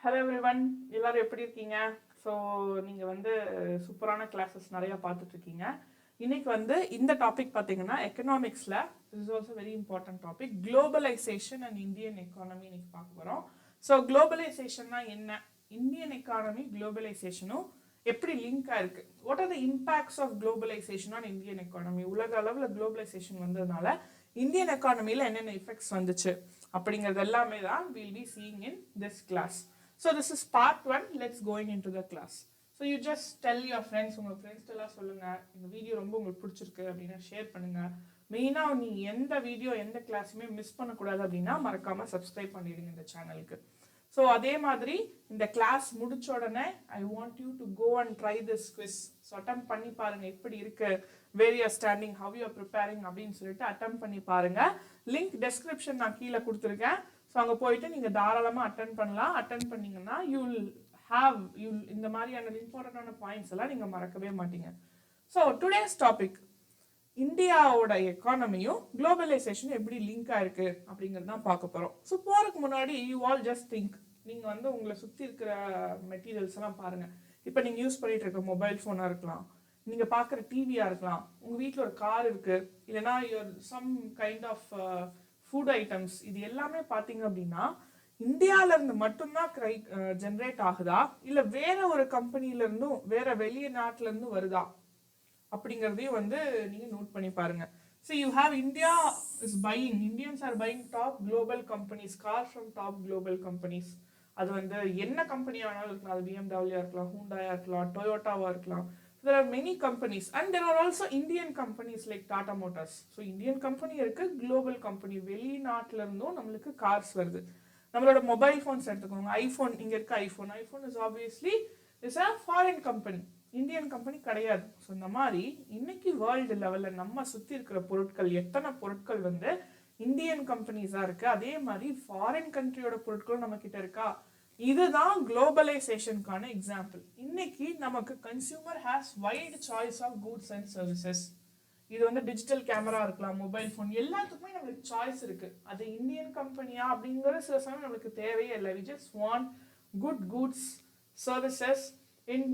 Hello everyone, எல்லாரும் எப்படி இருக்கீங்க? ஸோ நீங்கள் வந்து சூப்பரான கிளாஸஸ் நிறையா பார்த்துட்ருக்கீங்க. இன்னைக்கு வந்து இந்த டாபிக் பார்த்தீங்கன்னா எக்கனாமிக்ஸில் is also very important topic, globalization and Indian economy இன்னைக்கு பார்க்க போகிறோம். ஸோ குளோபலைசேஷன்னா என்ன, இந்தியன் எக்கானமி குளோபலைசேஷனும் எப்படி லிங்க் ஆயிருக்கு, what are the impacts of globalization on Indian economy, உலக அளவில் குளோபலைசேஷன் வந்ததுனால இந்தியன் எக்கானமியில் என்னென்ன எஃபெக்ட்ஸ் வந்துச்சு அப்படிங்கிறது எல்லாமே தான் will be seeing in this class. So this is part 1. Let's going into the class. So you just tell your friends, உங்க friends எல்லாம் சொல்லுங்க இந்த வீடியோ ரொம்ப உங்களுக்கு பிடிச்சிருக்கு அப்படின்னா ஷேர் பண்ணுங்க. மெயினாக நீ எந்த வீடியோ எந்த கிளாஸுமே மிஸ் பண்ணக்கூடாது அப்படின்னா மறக்காம சப்ஸ்கிரைப் பண்ணிடுங்க இந்த சேனலுக்கு. ஸோ அதே மாதிரி இந்த கிளாஸ் முடிச்ச உடனே I want you to go and try this quiz. So attempt பண்ணி பாருங்க எப்படி இருக்கு, where you standing, how you preparing அப்படின்னு சொல்லிட்டு அட்டம் பண்ணி பாருங்க. லிங்க் டெஸ்கிரிப்ஷன் நான் கீழே கொடுத்துருக்கேன். ஸோ அங்கே போயிட்டு நீங்கள் தாராளமாக அட்டன் பண்ணலாம். அட்டன் பண்ணிங்கன்னா யூல் இந்த மாதிரியான இம்பார்ட்டண்டான பாயிண்ட்ஸ் எல்லாம் நீங்கள் மறக்கவே மாட்டீங்க. ஸோ டுடேஸ் டாபிக், இந்தியாவோட எக்கானமியும் குளோபலைசேஷனும் எப்படி லிங்க் ஆயிருக்கு அப்படிங்கிறது தான் பார்க்க போகிறோம். ஸோ போகிறதுக்கு முன்னாடி யூ ஆல் ஜஸ்ட் திங்க், நீங்கள் வந்து உங்களை சுற்றி இருக்கிற மெட்டீரியல்ஸ் எல்லாம் பாருங்கள். இப்போ நீங்கள் யூஸ் பண்ணிட்டு இருக்க மொபைல் ஃபோனாக இருக்கலாம், நீங்கள் பார்க்குற டிவியாக இருக்கலாம், உங்கள் வீட்டில் ஒரு கார் இருக்குது, இல்லைனா some kind of food items, இது எல்லாமே பார்த்தீங்க அப்படின்னா இந்தியாவிலேருந்து மட்டும்தான் ஜென்ரேட் ஆகுதா இல்லை வேற ஒரு கம்பெனிலேருந்தும் வேற வெளிய நாட்டிலேருந்து வருதா அப்படிங்கிறதையும் வந்து நீங்கள் நோட் பண்ணி பாருங்க. So you have India is buying, Indians are buying top global companies, car from top global companies. அது வந்து என்ன கம்பெனியாக வேணாலும் இருக்கலாம், அது பிஎம்டபிள்யூ இருக்கலாம், ஹூண்டாயா இருக்கலாம், டொயோட்டாவாக இருக்கலாம். There are many companies and there are also Indian companies like Tata Motors. So Indian company இருக்கு, global company, வெளிநாட்டுல இருந்தும் நம்மளுக்கு கார்ஸ் வருது. நம்மளோட மொபைல் ஃபோன்ஸ் எடுத்துக்கோங்க, ஐஃபோன், இங்க இருக்க iPhone is obviously is a foreign company, Indian company கிடையாது. ஸோ இந்த மாதிரி இன்னைக்கு வேர்ல்டு லெவலில் நம்ம சுற்றி இருக்கிற பொருட்கள், எத்தனை பொருட்கள் வந்து இந்தியன் கம்பெனிஸாக இருக்கு, அதே மாதிரி ஃபாரின் கண்ட்ரியோட பொருட்களும் நம்ம கிட்ட இருக்கா. இதுதான் குளோபலைசேஷனுக்கான எக்ஸாம்பிள். இன்னைக்கு நமக்கு consumer has wide choice of goods and services. இது வந்து டிஜிட்டல் கேமரா இருக்கலாம், மொபைல் ஃபோன், எல்லாத்துக்குமே நம்மளுக்கு சாய்ஸ் இருக்கு. அது இந்தியன் கம்பெனியா அப்படிங்கிற சில சமயம் நம்மளுக்கு தேவையே இல்லை. We just want good goods services in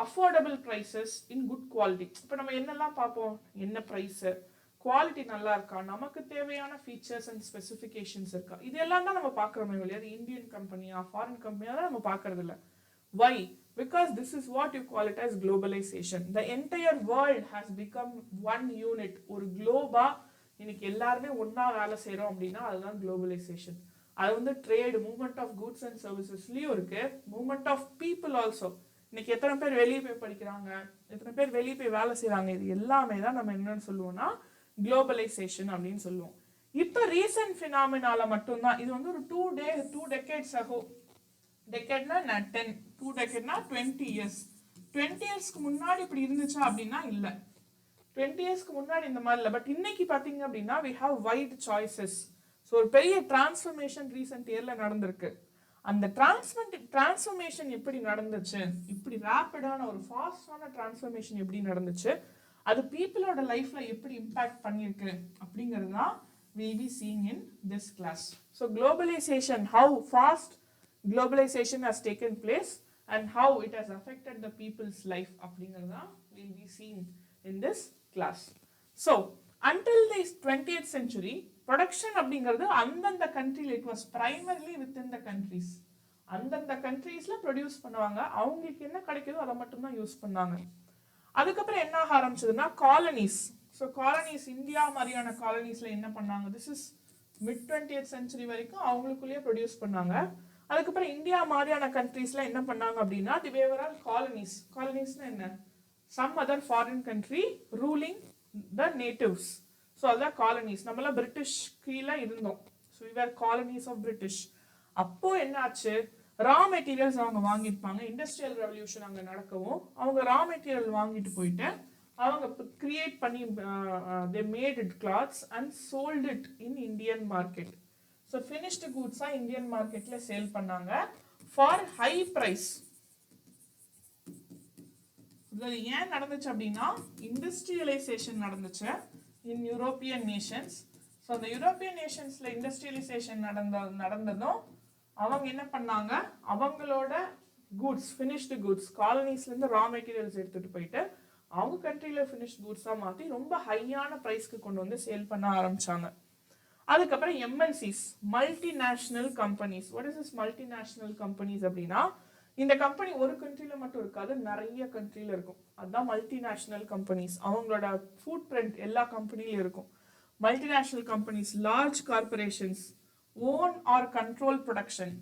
affordable prices in good quality. இப்போ நம்ம என்னெல்லாம் பார்ப்போம், என்ன ப்ரைஸு, குவாலிட்டி நல்லா இருக்கா, நமக்கு தேவையான ஃபீச்சர்ஸ் அண்ட் ஸ்பெசிஃபிகேஷன்ஸ் இருக்கா, இது எல்லாம் தான் நம்ம பார்க்குறோமே இல்லையா. அது இந்தியன் கம்பெனியா ஃபாரின் கம்பெனியா தான் நம்ம பார்க்கறது இல்லை. Why? Because this is what you call it as globalization. The entire world has become one unit. ஒரு குளோபா இன்னைக்கு எல்லாருமே ஒன்னா வேலை செய்கிறோம் அப்படின்னா அதுதான் குளோபலைசேஷன். அது வந்து trade, movement of goods and சர்வீசஸ்லயும் இருக்கு, மூவ்மெண்ட் ஆஃப் பீப்புள் ஆல்சோ. இன்னைக்கு எத்தனை பேர் வெளியே போய் படிக்கிறாங்க, எத்தனை பேர் வெளியே போய் வேலை செய்யறாங்க, இது எல்லாமே தான் நம்ம என்னன்னு சொல்லுவோம்னா குளோபலைசேஷன் அப்படின்னு சொல்லுவோம். இப்போ ரீசன்ட் ஃபினாமினால மட்டும்தான் இது வந்து ஒரு 2 decades ago, டெக்கேட்னா 10, 2 decadesனா 20 years, 20 yearsக்கு முன்னாடி இப்படி இருந்துச்சா அப்படின்னா இல்லை, 20 yearsக்கு முன்னாடி இந்த மாதிரி இல்லை. பட் இன்னைக்கு பார்த்தீங்க அப்படின்னா we have wide choices. So ஒரு பெரிய டிரான்ஸ்ஃபர்மேஷன் ரீசெண்ட் இயர்ல நடந்திருக்கு. அந்த டிரான்ஸ்ஃபர்மேஷன் எப்படி நடந்துச்சு, இப்படி ரேப்பிடான ஒரு ஃபாஸ்டான டிரான்ஸ்ஃபர்மேஷன் எப்படி நடந்துச்சு, அது பீப்புளோட லைஃப்ல எப்படி இம்பாக்ட் பண்ணியிருக்கு அப்படிங்கிறது தான் we'll be seeing in this class. So globalization, how fast globalization has taken place and how it has affected the people's life அப்படிங்கிறது தான் we'll be seeing in this class. So until the 20th century, production அப்படிங்கிறது அந்தந்த கண்ட்ரியில் it was primarily within the countries. அந்தந்த கண்ட்ரீஸ்ல produce பண்ணுவாங்க, அவங்களுக்கு என்ன கிடைக்குதோ அதை மட்டும்தான் யூஸ் பண்ணாங்க. அதுக்கப்புறம் என்ன ஆக ஆரம்பிச்சதுன்னா காலனிஸ். ஸோ காலனிஸ், இந்தியா மாதிரியான காலனிஸ்ல என்ன பண்ணாங்க, this is mid 20th century வரைக்கும் அவங்களுக்குள்ளேயே ப்ரொடியூஸ் பண்ணாங்க. அதுக்கப்புறம் இந்தியா மாதிரியான கண்ட்ரீஸ்ல என்ன பண்ணாங்க அப்படின்னா தி வேவர் ஆல் காலனிஸ். காலனிஸ்னா என்ன, some other foreign country ruling the natives. So அதான் காலனிஸ். நம்மளாம் பிரிட்டிஷ் கீழே இருந்தோம். So we are colonies of British. அப்போ என்ன ஆச்சு, ரா மெட்டீரியல்ஸ் அவங்க வாங்கியிருப்பாங்க. இண்டஸ்ட்ரியல் ரெவல்யூஷன் அங்கே நடக்கவும் அவங்க ரா மெட்டீரியல் வாங்கிட்டு போயிட்டு அவங்க கிரியேட் பண்ணி they made it cloths and sold it in Indian market. So finished goods ah Indian மார்க்கெட்ல சேல் பண்ணாங்க for high price. இது ஏன் நடந்துச்சு அப்படின்னா இண்டஸ்ட்ரியலைசேஷன் நடந்துச்சு in European nations. ஸோ அந்த யூரோப்பியன் நேஷன்ஸ்ல இண்டஸ்ட்ரியலைசேஷன் நடந்ததும் அவங்க என்ன பண்ணாங்க, அவங்களோட கூட்ஸ், ஃபினிஷ்டு கூட்ஸ், காலனிஸ்ல இருந்து ரா மெட்டீரியல்ஸ் எடுத்துட்டு போயிட்டு அவங்க கண்ட்ரியில ஃபினிஷ்ட் கூட்ஸா மாத்தி ரொம்ப ஹையான பிரைஸ்க்கு கொண்டு வந்து சேல் பண்ண ஆரம்பிச்சாங்க. அதுக்கப்புறம் MNCs, multinational companies. What is this multinational companies அப்படின்னா, இந்த கம்பெனி ஒரு கண்ட்ரியில மட்டும் இருக்காது, நிறைய கண்ட்ரியில இருக்கும். அதுதான் மல்டிநேஷனல் கம்பெனிஸ். அவங்களோட ஃபுட் பிரிண்ட் எல்லா கம்பெனிலும் இருக்கும். Multinational companies, large corporations, own or control production.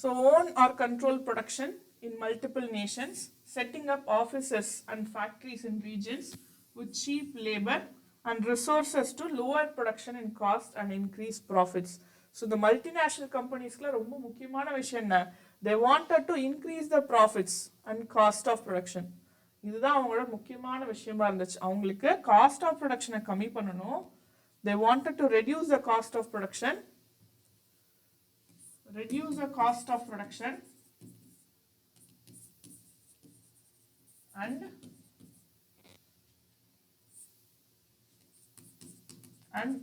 So own or control production in multiple nations, setting up offices and factories in regions with cheap labor and resources to lower production in cost and increase profits. So the multinational companies la romba mukkiyamaana vishayam enna, they wanted to increase the profits and cost of production. இதுதான் அவங்களோட முக்கியமான விஷயமா இருந்துச்சு. அவங்களுக்கு cost of ப்ரொடக்ஷனை கம்மி பண்ணணும். They wanted to reduce the cost of production, reduce the cost of production and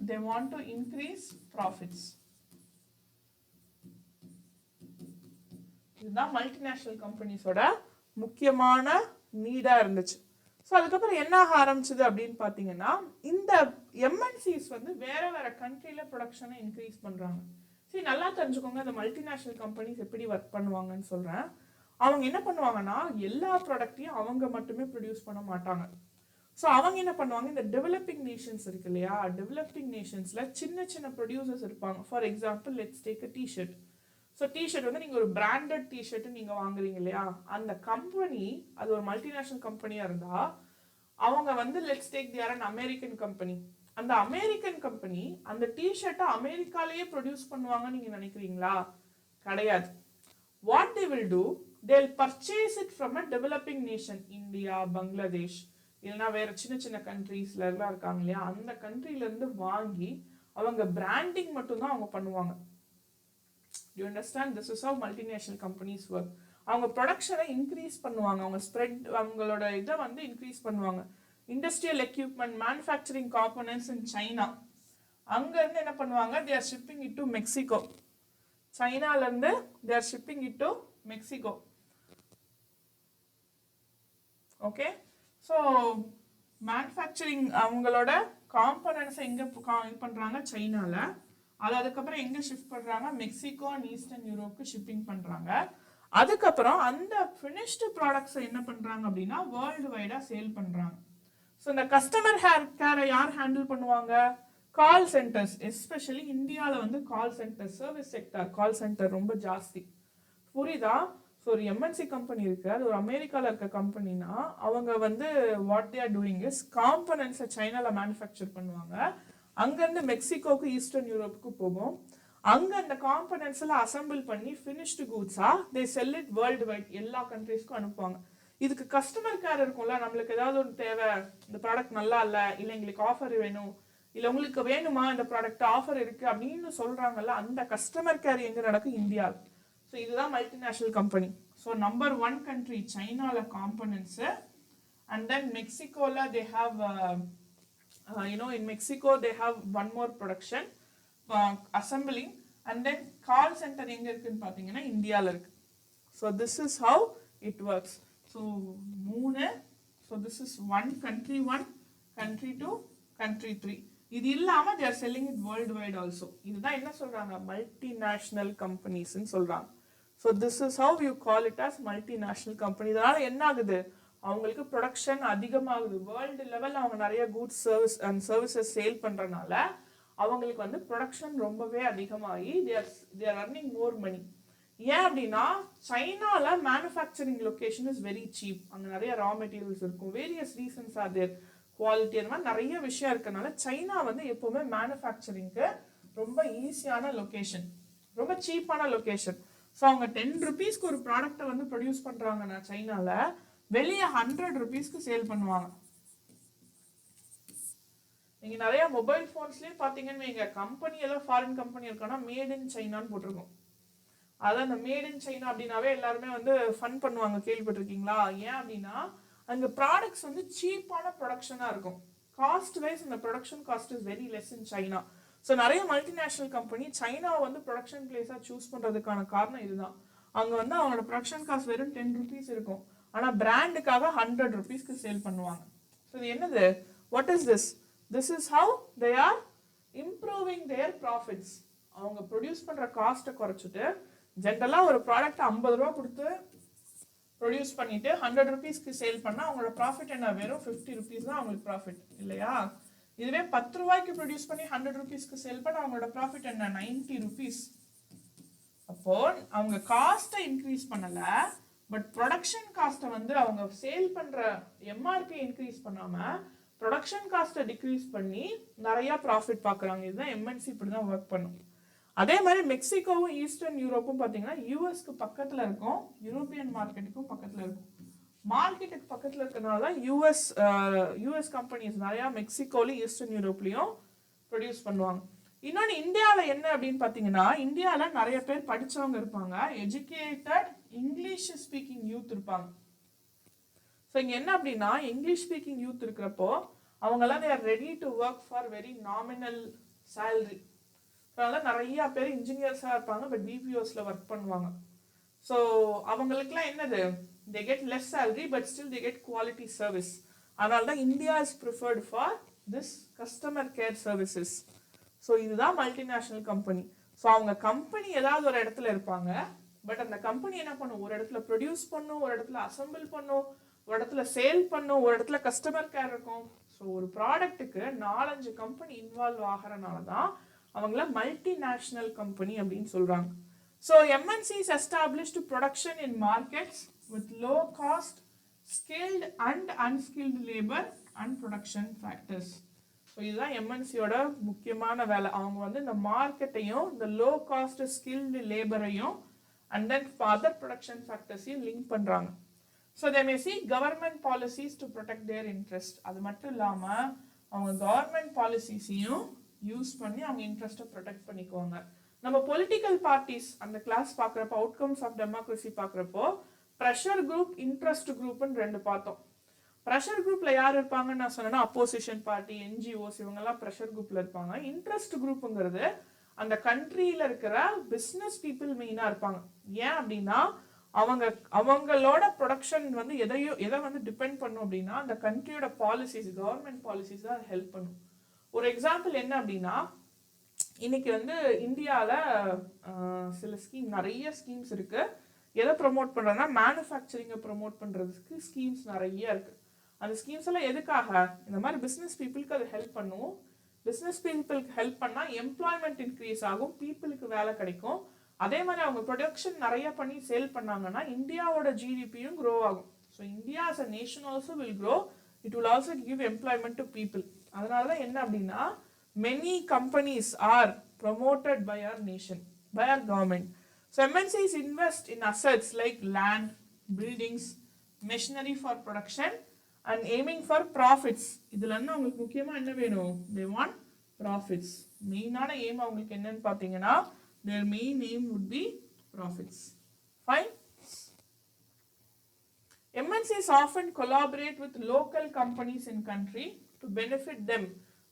they want to increase profits. இதுதான் multinational கம்பெனிஸோட முக்கியமான நீடா இருந்துச்சு. ஸோ அதுக்கப்புறம் என்ன ஆரம்பிச்சது அப்படின்னு பார்த்தீங்கன்னா, இந்த எம்என்சிஸ் வந்து வேற வேற கண்ட்ரியில ப்ரொடக்ஷனை இன்க்ரீஸ் பண்றாங்க. சரி, நல்லா தெரிஞ்சுக்கோங்க இந்த மல்டிநேஷனல் கம்பெனிஸ் எப்படி ஒர்க் பண்ணுவாங்கன்னு சொல்றேன். அவங்க என்ன பண்ணுவாங்கன்னா, எல்லா ப்ராடக்டையும் அவங்க மட்டுமே ப்ரொடியூஸ் பண்ண மாட்டாங்க. ஸோ அவங்க என்ன பண்ணுவாங்க, இந்த டெவலப்பிங் நேஷன்ஸ் இருக்கு இல்லையா, டெவலப்பிங் நேஷன்ஸ்ல சின்ன சின்ன ப்ரொடியூசர்ஸ் இருப்பாங்க. For example, let's take a T shirt. So T shirt வந்து நீங்கள் ஒரு பிராண்டட் டிஷர்ட் நீங்கள் வாங்குறீங்க இல்லையா, அந்த கம்பெனி அது ஒரு மல்டிநேஷனல் கம்பெனியாக இருந்தால் அவங்க வந்து let's take the or an American company. அந்த அமெரிக்கன் கம்பெனி அந்த டிஷர்ட்டை அமெரிக்காலேயே ப்ரொடியூஸ் பண்ணுவாங்கன்னு நீங்கள் நினைக்கிறீங்களா? கிடையாது. What they will do, they will purchase it from a developing nation, India, Bangladesh, இல்லைன்னா வேற சின்ன சின்ன கண்ட்ரீஸ்ல எல்லாம் இருக்காங்க இல்லையா, அந்த கண்ட்ரிலேருந்து வாங்கி அவங்க பிராண்டிங் மட்டும்தான் அவங்க பண்ணுவாங்க. You understand? This is how multinational companies work. அவங்க ப்ரொடக்ஷனை இன்க்ரீஸ் பண்ணுவாங்க, அவங்க ஸ்ப்ரெட், அவங்களோட இதை வந்து இன்க்ரீஸ் பண்ணுவாங்க. Industrial equipment, manufacturing components in China, அங்கேருந்து என்ன பண்ணுவாங்க, they are shipping it to Mexico. சைனாலேருந்து they are shipping it to Mexico. Okay, so manufacturing அவங்களோட காம்பனன்ட்ஸை எங்கே இது பண்ணுறாங்க, சைனாவில். அது அதுக்கப்புறம் எங்கே ஷிஃப்ட் பண்ணுறாங்க, மெக்சிகோ அண்ட் ஈஸ்டர்ன் யூரோப்புக்கு ஷிப்பிங் பண்ணுறாங்க. அதுக்கப்புறம் அந்த ஃபினிஷ்டு ப்ராடக்ட்ஸை என்ன பண்ணுறாங்க அப்படின்னா வேர்ல்டு வைடாக சேல் பண்ணுறாங்க. ஸோ இந்த கஸ்டமர் கேரை யார் ஹேண்டில் பண்ணுவாங்க, கால் சென்டர்ஸ். எஸ்பெஷலி இந்தியாவில் வந்து call centre, service sector call centre ரொம்ப ஜாஸ்தி. புரியுதா? ஸோ ஒரு எம்என்சி கம்பெனி இருக்கு, அது ஒரு அமெரிக்காவில் இருக்க கம்பெனினா அவங்க வந்து what they are doing is காம்பனன்ட்ஸை சைனாவில் மேனுஃபேக்சர் பண்ணுவாங்க. அங்கேருந்து மெக்சிகோக்கு, ஈஸ்டர்ன் யூரோப்புக்கு போகும். அங்கே அந்த காம்பனன்ட்ஸ் எல்லாம் அசம்பிள் பண்ணி ஃபினிஷ்டு கூட்ஸா they sell it worldwide, எல்லா கண்ட்ரீஸ்க்கும் அனுப்புவாங்க. இதுக்கு கஸ்டமர் கேர் இருக்கும்ல, நம்மளுக்கு ஏதாவது ஒரு தேவை, இந்த ப்ராடக்ட் நல்லா இல்லை, இல்லை எங்களுக்கு ஆஃபர் வேணும், இல்லை உங்களுக்கு வேணுமா இந்த ப்ராடக்ட் ஆஃபர் இருக்கு அப்படின்னு சொல்றாங்கல்ல, அந்த கஸ்டமர் கேர் எங்கே நடக்கும், இந்தியாவில். ஸோ இதுதான் multinational company. So number 1 country சைனாவில் காம்பனன்ட்ஸு, அண்ட் தென் மெக்சிகோவில் they have in Mexico they have one more production, assembling, and then call center எங்க இருக்குன்னு பாத்தீங்கன்னா இந்தியால இருக்கு. So this is how it works. So so this is one country 1, country 2, country 3. இது இல்லாம they are selling it worldwide also. இதுதான் என்ன சொல்றாங்க, multinational companies ன்னு சொல்றாங்க. So this is how you call it as multinational company. இதனால என்ன ஆகுது, அவங்களுக்கு ப்ரொடக்ஷன் அதிகமாகுது. வேர்ல்டு லெவலில் அவங்க நிறைய goods service and services sale பண்ணுறனால அவங்களுக்கு வந்து ப்ரொடக்ஷன் ரொம்பவே அதிகமாகி they are earning more money. ஏன் அப்படின்னா சைனாவில் manufacturing location is very cheap, அங்கே நிறைய ரா மெட்டீரியல்ஸ் இருக்கும், various reasons are there, quality, அந்த மாதிரி நிறைய விஷயம் இருக்கனால சைனா வந்து எப்போவுமே மேனுஃபேக்சரிங்க்கு ரொம்ப ஈஸியான லொக்கேஷன், ரொம்ப சீப்பான லொக்கேஷன். ஸோ அவங்க 10 rupeesக்கு ஒரு ப்ராடக்டை வந்து ப்ரொடியூஸ் பண்ணுறாங்கன்னா சைனாவில் வெளியே 100 rupeesக்கு சேல் பண்ணுவாங்க. நீங்க நிறைய மொபைல் போன்ஸ்லயே பாத்தீங்கன்னு வைங்க, கம்பெனி ஏதோ ஃபாரின் கம்பெனி இருக்கானா மேட் இன் சைனான்னு போட்டிருக்கோம். அதான் அந்த மேட் இன் சைனா அப்படின்னாவே எல்லாருமே வந்து ஃபன் பண்ணுவாங்க, கேள்விப்பட்டிருக்கீங்களா? ஏன் அப்படின்னா அங்க ப்ராடக்ட்ஸ் வந்து சீப்பான ப்ரொடக்ஷனா இருக்கும். காஸ்ட் வைஸ் இந்த production cost is very less in China. So நிறைய மல்டிநேஷனல் கம்பெனி சைனாவை வந்து ப்ரொடக்ஷன் பிளேஸாக சூஸ் பண்ணுறதுக்கான காரணம் இதுதான். அங்கே வந்து அவங்களோட ப்ரொடக்ஷன் காஸ்ட் வெறும் 10 rupees இருக்கும், ஆனால் பிராண்டுக்காக 100 rupeesக்கு சேல் பண்ணுவாங்க. ஸோ இது என்னது, what is this? This is how they are improving their profits. அவங்க ப்ரொடியூஸ் பண்ணுற காஸ்ட்டை குறைச்சிட்டு ஜென்ரலாக ஒரு ப்ராடக்ட் 50 ரூபா கொடுத்து ப்ரொடியூஸ் பண்ணிட்டு 100 rupeesக்கு சேல் பண்ணால் அவங்களோட ப்ராஃபிட் என்ன, வெறும் 50 rupees தான் அவங்களுக்கு ப்ராஃபிட் இல்லையா? இதுவே 10 ரூபாய்க்கு ப்ரொடியூஸ் பண்ணி 100 rupeesக்கு சேல் பண்ண அவங்களோட ப்ராஃபிட் என்ன, 90 rupees. அப்போ அவங்க காஸ்ட்டை இன்க்ரீஸ் பண்ணல, பட் ப்ரொடக்ஷன் காஸ்ட்டை வந்து அவங்க சேல் பண்ற எம்ஆர்பி இன்க்ரீஸ் பண்ணாம ப்ரொடக்ஷன் காஸ்ட்டை டிக்ரீஸ் பண்ணி நிறைய ப்ராஃபிட் பார்க்குறாங்க. இதுதான் எம்என்சி இப்படி தான் ஒர்க் பண்ணும். அதே மாதிரி மெக்சிகோவும் ஈஸ்டர்ன் யூரோப்பும் பார்த்தீங்கன்னா யூஎஸ்க்கு பக்கத்தில் இருக்கும், யூரோப்பியன் மார்க்கெட்டுக்கும் பக்கத்தில் இருக்கும். மார்க்கெட்டுக்கு பக்கத்தில் இருக்கிறதுனால தான் யூஎஸ் கம்பெனிஸ் நிறையா மெக்சிகோலையும் ஈஸ்டர்ன் யூரோப்லையும் ப்ரொடியூஸ் பண்ணுவாங்க. இன்னொன்று இந்தியாவில் என்ன அப்படின்னு பார்த்தீங்கன்னா, இந்தியாவில் நிறைய பேர் படித்தவங்க இருப்பாங்க, எஜுகேட்டட் இங்கிலீஷ் ஸ்பீக்கிங் யூத் இருப்பாங்க. ஸோ இங்கே என்ன அப்படின்னா, இங்கிலீஷ் ஸ்பீக்கிங் யூத் இருக்கிறப்போ அவங்கெல்லாம் they are ready to work for very nominal salary. அதனால நிறைய பேர் இன்ஜினியர்ஸாக இருப்பாங்க, பட் பிபிஓஸில் ஒர்க் பண்ணுவாங்க. ஸோ அவங்களுக்குலாம் என்னது, they get less salary but still they get quality service. அதனால தான் India is preferred for this customer care services. So இதுதான் மல்டிநேஷனல் கம்பெனி. ஸோ அவங்க கம்பெனி ஏதாவது ஒரு இடத்துல இருப்பாங்க, பட் அந்த கம்பெனி என்ன பண்ணும், ஒரு இடத்துல ப்ரொடியூஸ் பண்ணும், ஒரு இடத்துல அசம்பிள் பண்ணும், ஒரு இடத்துல சேல் பண்ணும், ஒரு இடத்துல கஸ்டமர் கேர் இருக்கும். ஸோ ஒரு ப்ராடக்ட்டுக்கு 4-5 கம்பெனி இன்வால்வ் ஆகிறனால தான் அவங்கள மல்டிநேஷனல் கம்பெனி அப்படின்னு சொல்றாங்க. So MNCs established production in markets with low cost, skilled and unskilled labor and production factors. So இதுதான் MNCயோட முக்கியமான வேலை. அவங்க வந்து இந்த மார்க்கெட்டையும் இந்த லோ காஸ்ட் ஸ்கில்டு லேபரையும் அண்ட் தென் அதர் ப்ரொடக்ஷன் ஃபேக்டர்ஸையும் லிங்க் பண்றாங்க. So they may see government policies to protect their interest. அது மட்டும் இல்லாமல் அவங்க கவர்மெண்ட் பாலிசிஸையும் யூஸ் பண்ணி அவங்க இன்ட்ரெஸ்ட்டை ப்ரொடெக்ட் பண்ணிக்குவாங்க. நம்ம பொலிட்டிக்கல் பார்ட்டிஸ் அந்த கிளாஸ் பார்க்குறப்போ, அவுட்கம்ஸ் ஆஃப் டெமோக்ரஸி பார்க்குறப்போ ப்ரெஷர் குரூப், இன்ட்ரெஸ்ட் குரூப்னு 2 பார்த்தோம். ப்ரெஷர் குரூப்பில் யார் இருப்பாங்கன்னு நான் சொன்னேன்னா, அப்போசிஷன் பார்ட்டி, NGOs இவங்கெல்லாம் ப்ரெஷர் குரூப்பில் இருப்பாங்க. இன்ட்ரெஸ்ட் குரூப்புங்கிறது அந்த கண்ட்ரியில் இருக்கிற பிஸ்னஸ் பீப்புள் மெயினாக இருப்பாங்க. ஏன் அப்படின்னா அவங்களோட ப்ரொடக்ஷன் வந்து எதை வந்து டிபெண்ட் பண்ணும் அப்படின்னா அந்த கண்ட்ரியோட பாலிசிஸ், கவர்மெண்ட் பாலிசிஸ் தான் ஹெல்ப் பண்ணும். ஒரு எக்ஸாம்பிள் என்ன அப்படின்னா, இன்னைக்கு வந்து இந்தியாவில் சில நிறைய ஸ்கீம்ஸ் இருக்கு. எதை ப்ரொமோட் பண்றதுன்னா, மேனுஃபேக்சரிங்கை ப்ரொமோட் பண்றதுக்கு ஸ்கீம்ஸ் நிறைய இருக்கு. அந்த ஸ்கீம்ஸ் எல்லாம் எதுக்காக, இந்த மாதிரி பிஸ்னஸ் பீப்புளுக்கு அது ஹெல்ப் பண்ணும். பிஸ்னஸ் பீப்புளுக்கு ஹெல்ப் பண்ணா எம்ப்ளாய்மெண்ட் இன்க்ரீஸ் ஆகும், பீப்புளுக்கு வேலை கிடைக்கும். அதே மாதிரி அவங்க ப்ரொடக்ஷன் நிறைய பண்ணி சேல் பண்ணாங்கன்னா இந்தியாவோட ஜிடிபியும் க்ரோ ஆகும். So India as a nation also will grow. It will also give employment to people. அதனால தான் என்ன அப்படின்னா, many companies are promoted by our nation, by our government. So MNCs invest in assets like land, buildings, machinery for production and aiming for profits. இதுல என்ன உங்களுக்கு முக்கியமா என்ன வேணும், they want profits. மெயினான எய்ம் அவங்களுக்கு என்னன்னு பார்த்தீங்கன்னா, their main aim would be profits. Fine. MNCs often collaborate with local companies in country to benefit them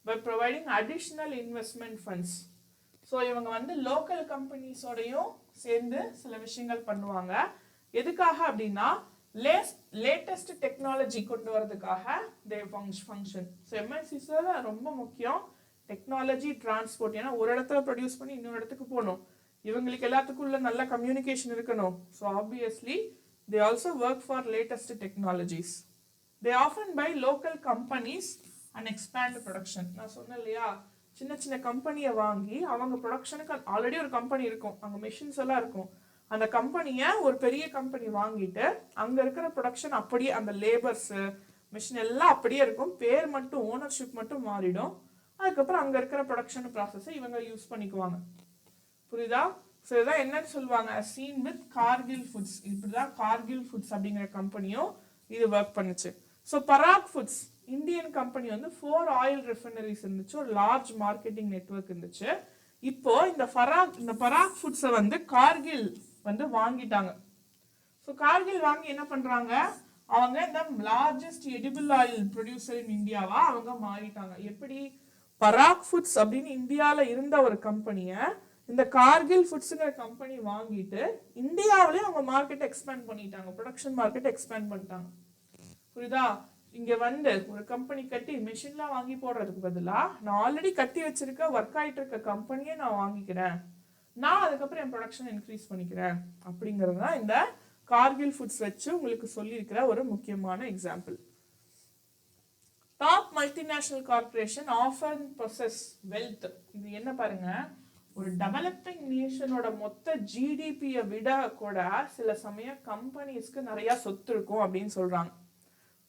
by providing additional investment funds. So இவங்க வந்து லோக்கல் கம்பெனிஸோடையும் சேர்ந்து சில விஷயங்கள் பண்ணுவாங்க. எதுக்காக அப்படின்னா, லேட்டஸ்ட் டெக்னாலஜி கொண்டு வரதுக்காக they function. ஸோ MNCஸ்ல ரொம்ப முக்கியம் டெக்னாலஜி, டிரான்ஸ்போர்ட். ஏன்னா ஒரு இடத்துல ப்ரொடியூஸ் பண்ணி இன்னொரு இடத்துக்கு போகணும், இவங்களுக்கு எல்லாத்துக்குள்ள நல்ல கம்யூனிகேஷன் இருக்கணும். So obviously they also work for latest technologies. They often buy local companies and expand production. நான் சொன்னேன் இல்லையா, சின்ன சின்ன கம்பெனியை வாங்கி அவங்க ப்ரொடக்ஷனுக்கு ஆல்ரெடி ஒரு கம்பெனி இருக்கும், அங்கே மிஷின்ஸ் எல்லாம் இருக்கும். அந்த கம்பெனியை ஒரு பெரிய கம்பெனி வாங்கிட்டு அங்கே இருக்கிற ப்ரொடக்ஷன் அப்படியே, அந்த லேபர்ஸு மிஷின் எல்லாம் அப்படியே இருக்கும், பேர் மட்டும் ஓனர்ஷிப் மட்டும் மாறிடும். அதுக்கப்புறம் அங்கே இருக்கிற ப்ரொடக்ஷன் ப்ராசஸை இவங்க யூஸ் பண்ணிக்குவாங்க. புரியுதா? ஸோ இதான் என்னன்னு சொல்லுவாங்க, சீன் வித் கார்கில் ஃபுட்ஸ். இப்படிதான் கார்கில் ஃபுட்ஸ் அப்படிங்கிற கம்பெனியும் இது ஒர்க் பண்ணுச்சு. ஸோ பராக் ஃபுட்ஸ் இந்தியன் கம்பெனி வந்து 4 ஆயில் ரிஃபைனரிஸ் இருந்துச்சு, ஒரு லார்ஜ் மார்க்கெட்டிங் நெட்வொர்க் இருந்துச்சு. இப்போ இந்த பராக் ஃபுட்ஸை வந்து கார்கில் வந்து வாங்கிட்டாங்க. ஸோ கார்கில் வாங்கி என்ன பண்றாங்க, அவங்க இந்த largest edible oil producer in இந்தியாவா அவங்க மாறிட்டாங்க. எப்படி பராக் ஃபுட்ஸ் அப்படின்னு இந்தியாவில் இருந்த ஒரு கம்பெனியை இந்த கார்கில் ஃபுட்ஸுங்கிற கம்பெனி வாங்கிட்டு இந்தியாவிலேயே அவங்க மார்க்கெட் எக்ஸ்பேண்ட் பண்ணிட்டாங்க, ப்ரொடக்ஷன் மார்க்கெட் எக்ஸ்பேண்ட் பண்ணிட்டாங்க. புரியுதா? இங்க வந்து ஒரு கம்பெனி கட்டி மெஷின்லாம் வாங்கி போடுறதுக்கு பதிலாக நான் ஆல்ரெடி கட்டி வச்சிருக்க ஒர்க் ஆகிட்டு இருக்க கம்பெனியே நான் வாங்கிக்கிறேன், நான் அதுக்கப்புறம் என் ப்ரொடக்ஷன் இன்க்ரீஸ் பண்ணிக்கிறேன் அப்படிங்கிறது தான் இந்த கார்கில் ஃபுட்ஸ் வச்சு உங்களுக்கு சொல்லியிருக்கிற ஒரு முக்கியமான example. Top multinational corporation often possess wealth. இது என்ன பாருங்க, ஒரு டெவலப்பிங் நேஷனோட மொத்த ஜிடிபியை விட கூட சில சமயம் கம்பெனிஸ்க்கு நிறைய சொத்து இருக்கும் அப்படின்னு சொல்றாங்க.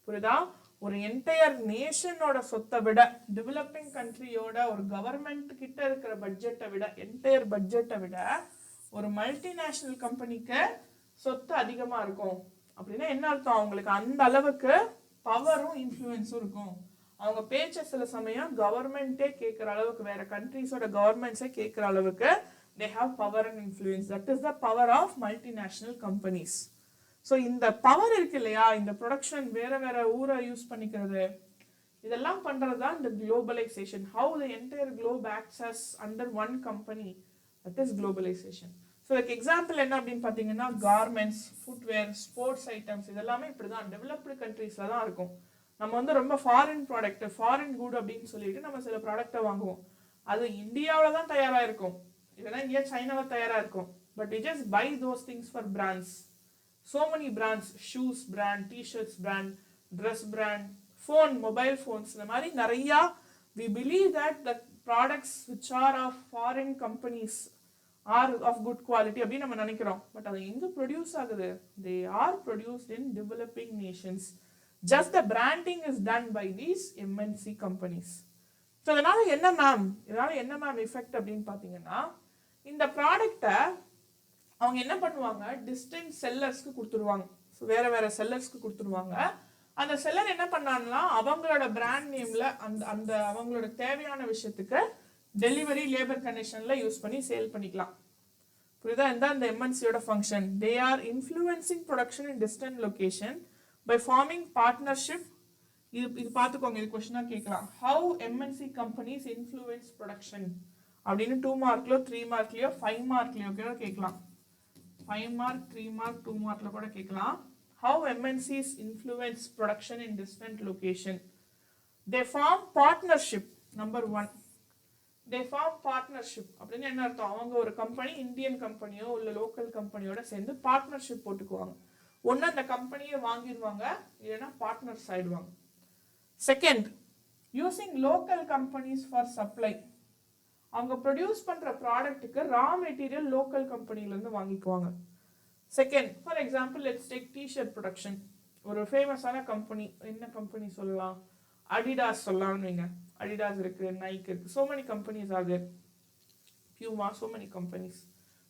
புரியுதா? ஒரு என்டையர் நேஷனோட சொத்தை விட, டெவலப்பிங் கண்ட்ரியோட ஒரு கவர்மெண்ட் கிட்ட இருக்கிற பட்ஜெட்டை விட, என்டையர் பட்ஜெட்டை விட ஒரு மல்டிநேஷனல் கம்பெனிக்கு சொத்து அதிகமா இருக்கும். அப்படின்னா என்ன அர்த்தம்? அவங்களுக்கு அந்த அளவுக்கு பவரும் இன்ஃப்ளூயன்ஸும் இருக்கும். அவங்க பேச்ச சில சமயம் கவர்மெண்டே கேட்கிற அளவுக்கு, வேற கண்ட்ரிஸோட கவர்மெண்ட்ஸே கேட்கிற அளவுக்கு they have power and influence. That is the power of multinational companies. So இந்த பவர் இருக்கு இல்லையா, இந்த ப்ரொடக்ஷன் வேற வேற ஊரை யூஸ் பண்ணிக்கிறது, இதெல்லாம் பண்றது தான் இந்த குளோபலைசேஷன். How the entire globe acts as under one company, that is globalization. So அதுக்கு எக்ஸாம்பிள் என்ன அப்படின்னு பார்த்தீங்கன்னா, கார்மெண்ட்ஸ், ஃபுட்வேர், ஸ்போர்ட்ஸ் ஐட்டம்ஸ், இதெல்லாமே இப்படிதான் டெவலப்டு கண்ட்ரீஸ்ல தான் இருக்கும். நம்ம வந்து ரொம்ப ஃபாரின் ப்ராடக்ட், ஃபாரின் குட் அப்படின்னு சொல்லிட்டு நம்ம சில ப்ராடக்டை வாங்குவோம். அது இந்தியாவில் தான் தயாராக இருக்கும், இல்லைன்னா இங்கே சைனாவில் தயாராக இருக்கும். But we just buy those things for brands. So many brands, shoes brand, t-shirts brand, dress brand, phone, mobile phones, இந்த மாதிரி நிறையா we believe that the products which are of foreign companies are of good quality அப்படின்னு நம்ம நினைக்கிறோம். But அது எங்க produce ஆகுது? they are produced in developing nations. Just the branding is done by these MNC companies. So இதனால என்ன ma'am effect அப்படின்னு பார்த்தீங்கன்னா, இந்த ப்ராடக்டை அவங்க என்ன பண்ணுவாங்க, டிஸ்டன்ஸ் செல்லர்ஸ்க்கு கொடுத்துருவாங்க. ஸோ வேற வேற செல்லர்ஸ்க்கு கொடுத்துருவாங்க. அந்த செல்லர் என்ன பண்ணாங்கன்னா அவங்களோட பிராண்ட் நேம்ல அந்த அவங்களோட தேவையான விஷயத்துக்கு டெலிவரி லேபர் கண்டிஷன்ல யூஸ் பண்ணி சேல் பண்ணிக்கலாம். புரியுதா? இந்த எம்என்சியோட function. They are influencing production in distant location by forming partnership. இது பார்த்துக்கோங்க, இது கொஸ்டினா கேட்கலாம். How MNC companies influence production அப்படின்னு 2 மார்க்லயோ 3 மார்க்லயோ 5 மார்க்லயோ கூட கேட்கலாம். 5 மார்க், 3 மார்க், 2 மார்க்ல கூட கேட்கலாம். How MNCs influence production in distant location? They form partnership. Number 1. They form partnership. அப்படின்னு என்ன அர்த்தம்? அவங்க ஒரு கம்பெனி, இந்தியன் கம்பெனியோ இல்ல லோக்கல் கம்பெனியோட சேர்ந்து பார்ட்னர்ஷிப் போட்டுக்குவாங்க. ஒன்னு அந்த கம்பெனியை வாங்கிடுவாங்க, இல்லைன்னா பார்ட்னர்ஸ் ஆயிடுவாங்க. Second, using local companies for supply. அவங்க ப்ரொடியூஸ் பண்ற ப்ராடக்ட்டுக்கு ரா மெட்டீரியல் லோக்கல் கம்பெனில இருந்து வாங்கிக்குவாங்க. Second, for example let's take T-shirt production. ஒரு ஃபேமஸான கம்பெனி, என்ன கம்பெனி சொல்லலாம்? அடிடாஸ் சொல்லலாம்னு வைங்க. அடிடாஸ் இருக்கு, நைக் இருக்கு, so many companies are there. Puma, so many companies.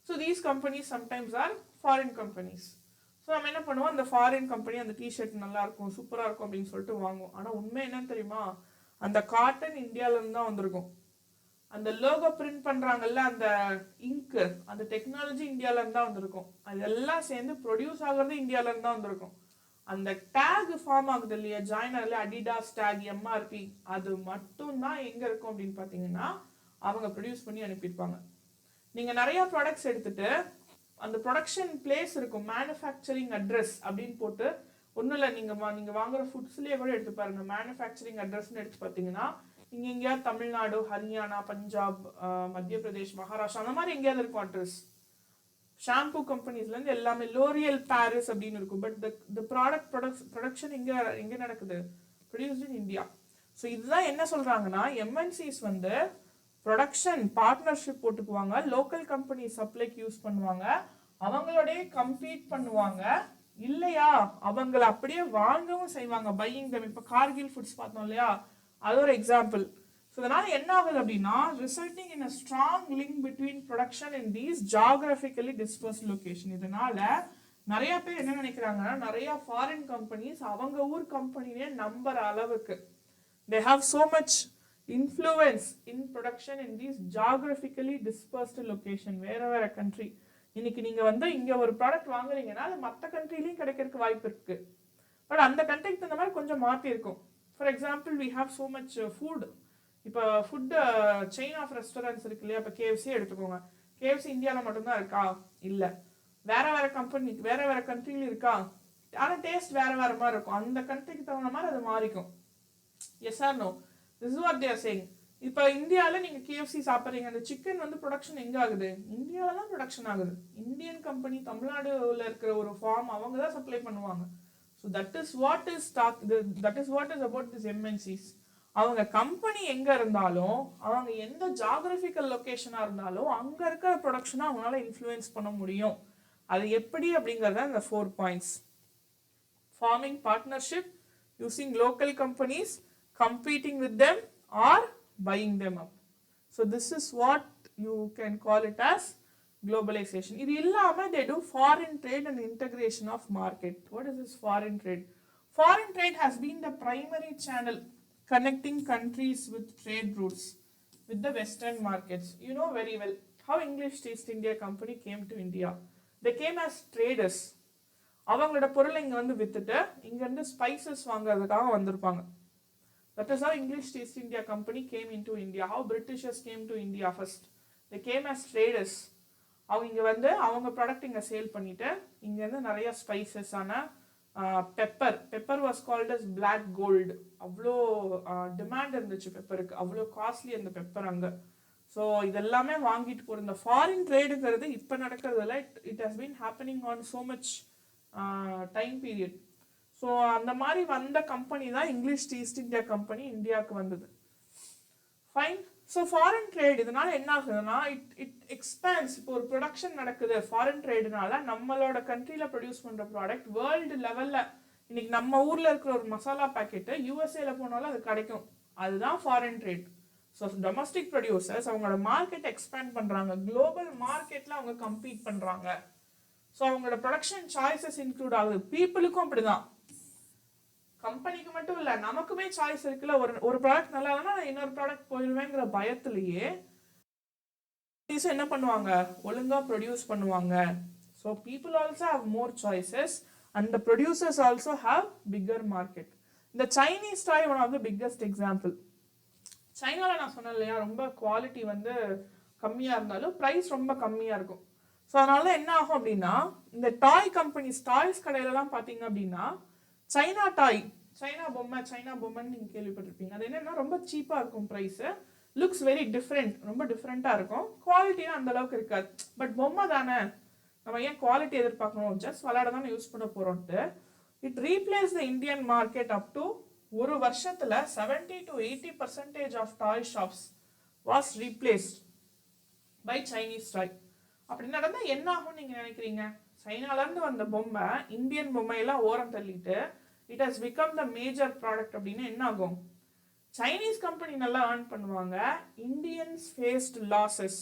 So these companies sometimes are foreign companies. So நம்ம என்ன பண்ணுவோம், அந்த ஃபாரின் கம்பெனி அந்த டிஷர்ட் நல்லா இருக்கும், சூப்பராக இருக்கும் அப்படின்னு சொல்லிட்டு வாங்குவோம். ஆனால் உண்மை என்னன்னு தெரியுமா? அந்த காட்டன் இந்தியாவிலேருந்து தான் வந்திருக்கும். அந்த லோகோ பிரிண்ட் பண்ணுறாங்கல்ல, அந்த இங்கு, அந்த டெக்னாலஜி இந்தியாவிலேருந்து தான் வந்திருக்கும். அதெல்லாம் சேர்ந்து ப்ரொடியூஸ் ஆகிறது இந்தியாவிலேருந்து தான் வந்திருக்கும். அந்த டேக் ஃபார்ம் ஆகுது இல்லையா, ஜாயினர்ல அடிடாஸ் டேக், எம்ஆர்பி, அது மட்டும்தான் எங்கே இருக்கும் அப்படின்னு பார்த்தீங்கன்னா அவங்க ப்ரொடியூஸ் பண்ணி அனுப்பியிருப்பாங்க. நீங்கள் நிறையா ப்ராடக்ட்ஸ் எடுத்துட்டு அந்த ப்ரொடக்ஷன் பிளேஸ் இருக்கும், மேனுஃபேக்சரிங் அட்ரஸ் அப்படின்னு போட்டு, ஒன்றும் இல்லை, நீங்கள் வாங்குற ஃபுட்ஸ்லேயே கூட எடுத்து பாருங்க, மேனுஃபேக்சரிங் அட்ரஸ்ன்னு எடுத்து பார்த்தீங்கன்னா இங்கே எங்கேயாவது தமிழ்நாடு, ஹரியானா, பஞ்சாப், மத்திய பிரதேஷ், மகாராஷ்டிரா, அந்த மாதிரி எங்கேயாவது இருக்கும் அட்ரஸ். ஷாம்பூ கம்பெனிஸ்லேருந்து எல்லாமே, லோரியல் பாரிஸ் அப்படின்னு இருக்கும். பட் த ப்ரொடக்ஷன் எங்கே நடக்குது? Produced in India. ஸோ இதுதான் என்ன சொல்கிறாங்கன்னா, எம்என்சிஸ் வந்து ப்ரொடக்ஷன் பார்ட்னர்ஷிப் போட்டுக்குவாங்க, லோக்கல் கம்பெனி சப்ளைக்கு யூஸ் பண்ணுவாங்க, அவங்களோடய கம்பீட் பண்ணுவாங்க, இல்லையா அவங்கள அப்படியே வாங்கவும் செய்வாங்க, பையிங் தம். இப்போ கார்கில் ஃபுட்ஸ் பார்த்தோம் இல்லையா, அது ஒரு எக்ஸாம்பிள். ஸோ இதனால என்ன ஆகுது அப்படின்னா, resulting in a strong link between production in these geographically dispersed location. இதனால நிறைய பேர் என்ன நினைக்கிறாங்கன்னா, நிறைய ஃபாரின் கம்பெனிஸ் அவங்க ஊர் கம்பெனியே நம்புற அளவுக்கு they have so much influence in production in these geographically dispersed location. வேற கண்ட்ரி, இன்னைக்கு நீங்க வந்து இங்க ஒரு ப்ராடக்ட் வாங்குறீங்கன்னா அது மற்ற கண்ட்ரிலையும் கிடைக்கிறதுக்கு வாய்ப்பு இருக்கு. பட் அந்த கண்டெக்ட் இந்த மாதிரி கொஞ்சம் மாற்றி இருக்கும். For example we have so much food. இப்போ ஃபுட்டு செயின் ஆஃப் ரெஸ்டாரண்ட்ஸ் இருக்கு இல்லையா? இப்போ KFC எடுத்துக்கோங்க. KFC இந்தியாவில் மட்டும்தான் இருக்கா? இல்லை. வேற வேற கம்பெனி வேற வேற கண்ட்ரியில் இருக்கா? ஆனால் டேஸ்ட் வேற வேற மாதிரி இருக்கும். அந்த கண்ட்ரிக்கு தகுந்த மாதிரி அது மாறிக்கும். Yes or no? This is what they are saying. இப்போ இந்தியாவில் நீங்கள் KFC சாப்பிட்றீங்க, அந்த சிக்கன் வந்து ப்ரொடக்ஷன் எங்கே ஆகுது? இந்தியாவில் தான் ப்ரொடக்ஷன் ஆகுது. இந்தியன் கம்பெனி தமிழ்நாடுல இருக்கிற ஒரு ஃபார்ம் அவங்க தான் சப்ளை பண்ணுவாங்க. So that is what is about this MNCs. அவங்க கம்பெனி எங்க இருந்தாலும், அவங்க எந்த ஜாகிரபிக்கல் லொகேஷனா இருந்தாலும் அங்க இருக்கிற ப்ரொடக்ஷனை அவங்களால இன்ஃப்ளூயன்ஸ் பண்ண முடியும். அது எப்படி அப்படிங்கறத இந்த 4 points. Forming partnership, using local companies, competing with them or buying them up. So this is what you can call it as globalization. இது இல்லாம they do foreign trade and integration of market. What is this foreign trade? Foreign trade has been the primary channel connecting countries with trade routes with the western markets. You know very well how English East India Company came to India. They came as traders. அவங்களோட பொருளை இங்க வந்து வித்துட்டு இங்க இருந்து spices வாங்குறதுக்காக வந்திருப்பாங்க. That is how English East India Company came into India. How Britishers came to India first. They came as traders. அவங்க இங்க வந்து அவங்க ப்ராடக்ட் இங்க சேல் பண்ணிட்டு இங்க இருந்து நிறைய ஸ்பைசஸ் ஆன pepper was called as black gold. அவ்வளோ டிமாண்ட் இருந்துச்சு பெப்பருக்கு, அவ்வளோ காஸ்ட்லி அந்த பெப்பர் அங்கே. ஸோ இதெல்லாமே வாங்கிட்டு போகிற இந்த ஃபாரின் ட்ரேடுங்கிறது இப்போ நடக்கிறதுல it has been happening on so much time period. So அந்த மாதிரி வந்த கம்பெனி தான் இங்கிலீஷ் ஈஸ்ட் இந்தியா கம்பெனி இந்தியாவுக்கு வந்தது. ஃபைன். ஸோ ஃபாரின் ட்ரேட் இதனால என்ன ஆகுதுன்னா இட் எக்ஸ்பேன்ஸ். இப்போ ஒரு ப்ரொடக்ஷன் நடக்குது ஃபாரின் ட்ரேடுனால, நம்மளோட கண்ட்ரியில் ப்ரொடியூஸ் பண்ணுற ப்ராடக்ட் வேர்ல்டு லெவலில் இன்னைக்கு நம்ம ஊரில் இருக்கிற ஒரு மசாலா பேக்கெட்டு USA போனாலும் அது கிடைக்கும். அதுதான் foreign trade. So domestic producers அவங்களோட மார்க்கெட் எக்ஸ்பேண்ட் பண்ணுறாங்க, குளோபல் மார்க்கெட்டில் அவங்க கம்பீட் பண்ணுறாங்க. ஸோ அவங்களோட ப்ரொடக்ஷன் சாய்ஸஸ் இன்க்ளூட் ஆகுது. பீப்புளுக்கும் அப்படிதான், கம்பெனிக்கு மட்டும் இல்லை நமக்குமே சாய்ஸ் இருக்குல்ல. ஒரு ப்ராடக்ட் நல்லா இல்லைன்னா இன்னொரு ப்ராடக்ட் போயிடுவேங்கிற பயத்திலேயே என்ன பண்ணுவாங்க, ஒழுங்கா ப்ரொடியூஸ் பண்ணுவாங்க. So people also have more choices and the producers also have bigger market. இந்த Chinese toy one of the biggest example. சைனாவில் நான் சொன்னேன் இல்லையா, ரொம்ப குவாலிட்டி வந்து கம்மியாக இருந்தாலும் ப்ரைஸ் ரொம்ப கம்மியாக இருக்கும். ஸோ அதனால தான் என்ன ஆகும் அப்படின்னா, இந்த டாய் கம்பெனிஸ் டாய்ஸ் கடையிலலாம் பார்த்தீங்க அப்படின்னா சைனா டாய், சைனா பொம்மைன்னு நீங்கள் கேள்விப்பட்டிருப்பீங்க. அது என்னன்னா ரொம்ப சீப்பாக இருக்கும் ப்ரைஸு, லுக்ஸ் வெரி டிஃப்ரெண்ட், ரொம்ப டிஃப்ரெண்ட்டாக இருக்கும், குவாலிட்டியும் அந்த அளவுக்கு இருக்காது. பட் பொம்மை தானே, நம்ம ஏன் குவாலிட்டி எதிர்பார்க்கணும், ஜஸ்ட் விளையாட தானே யூஸ் பண்ண போகிறோன்ட்டு it replace the Indian market up to ஒரு வருஷத்தில் 70 to 80% of toy shops was replaced by Chinese toy. அப்படி நடந்தால் என்ன ஆகும்னு நீங்கள் நினைக்கிறீங்க? சைனாலேருந்து வந்த பொம்மை இந்தியன் பொம்மையெல்லாம் ஓரம் தள்ளிட்டு it has become the major product அப்படின்னா என்ன ஆகும்? சைனீஸ் கம்பெனி நல்லா ஏர்ன் பண்ணுவாங்க, Indians faced losses.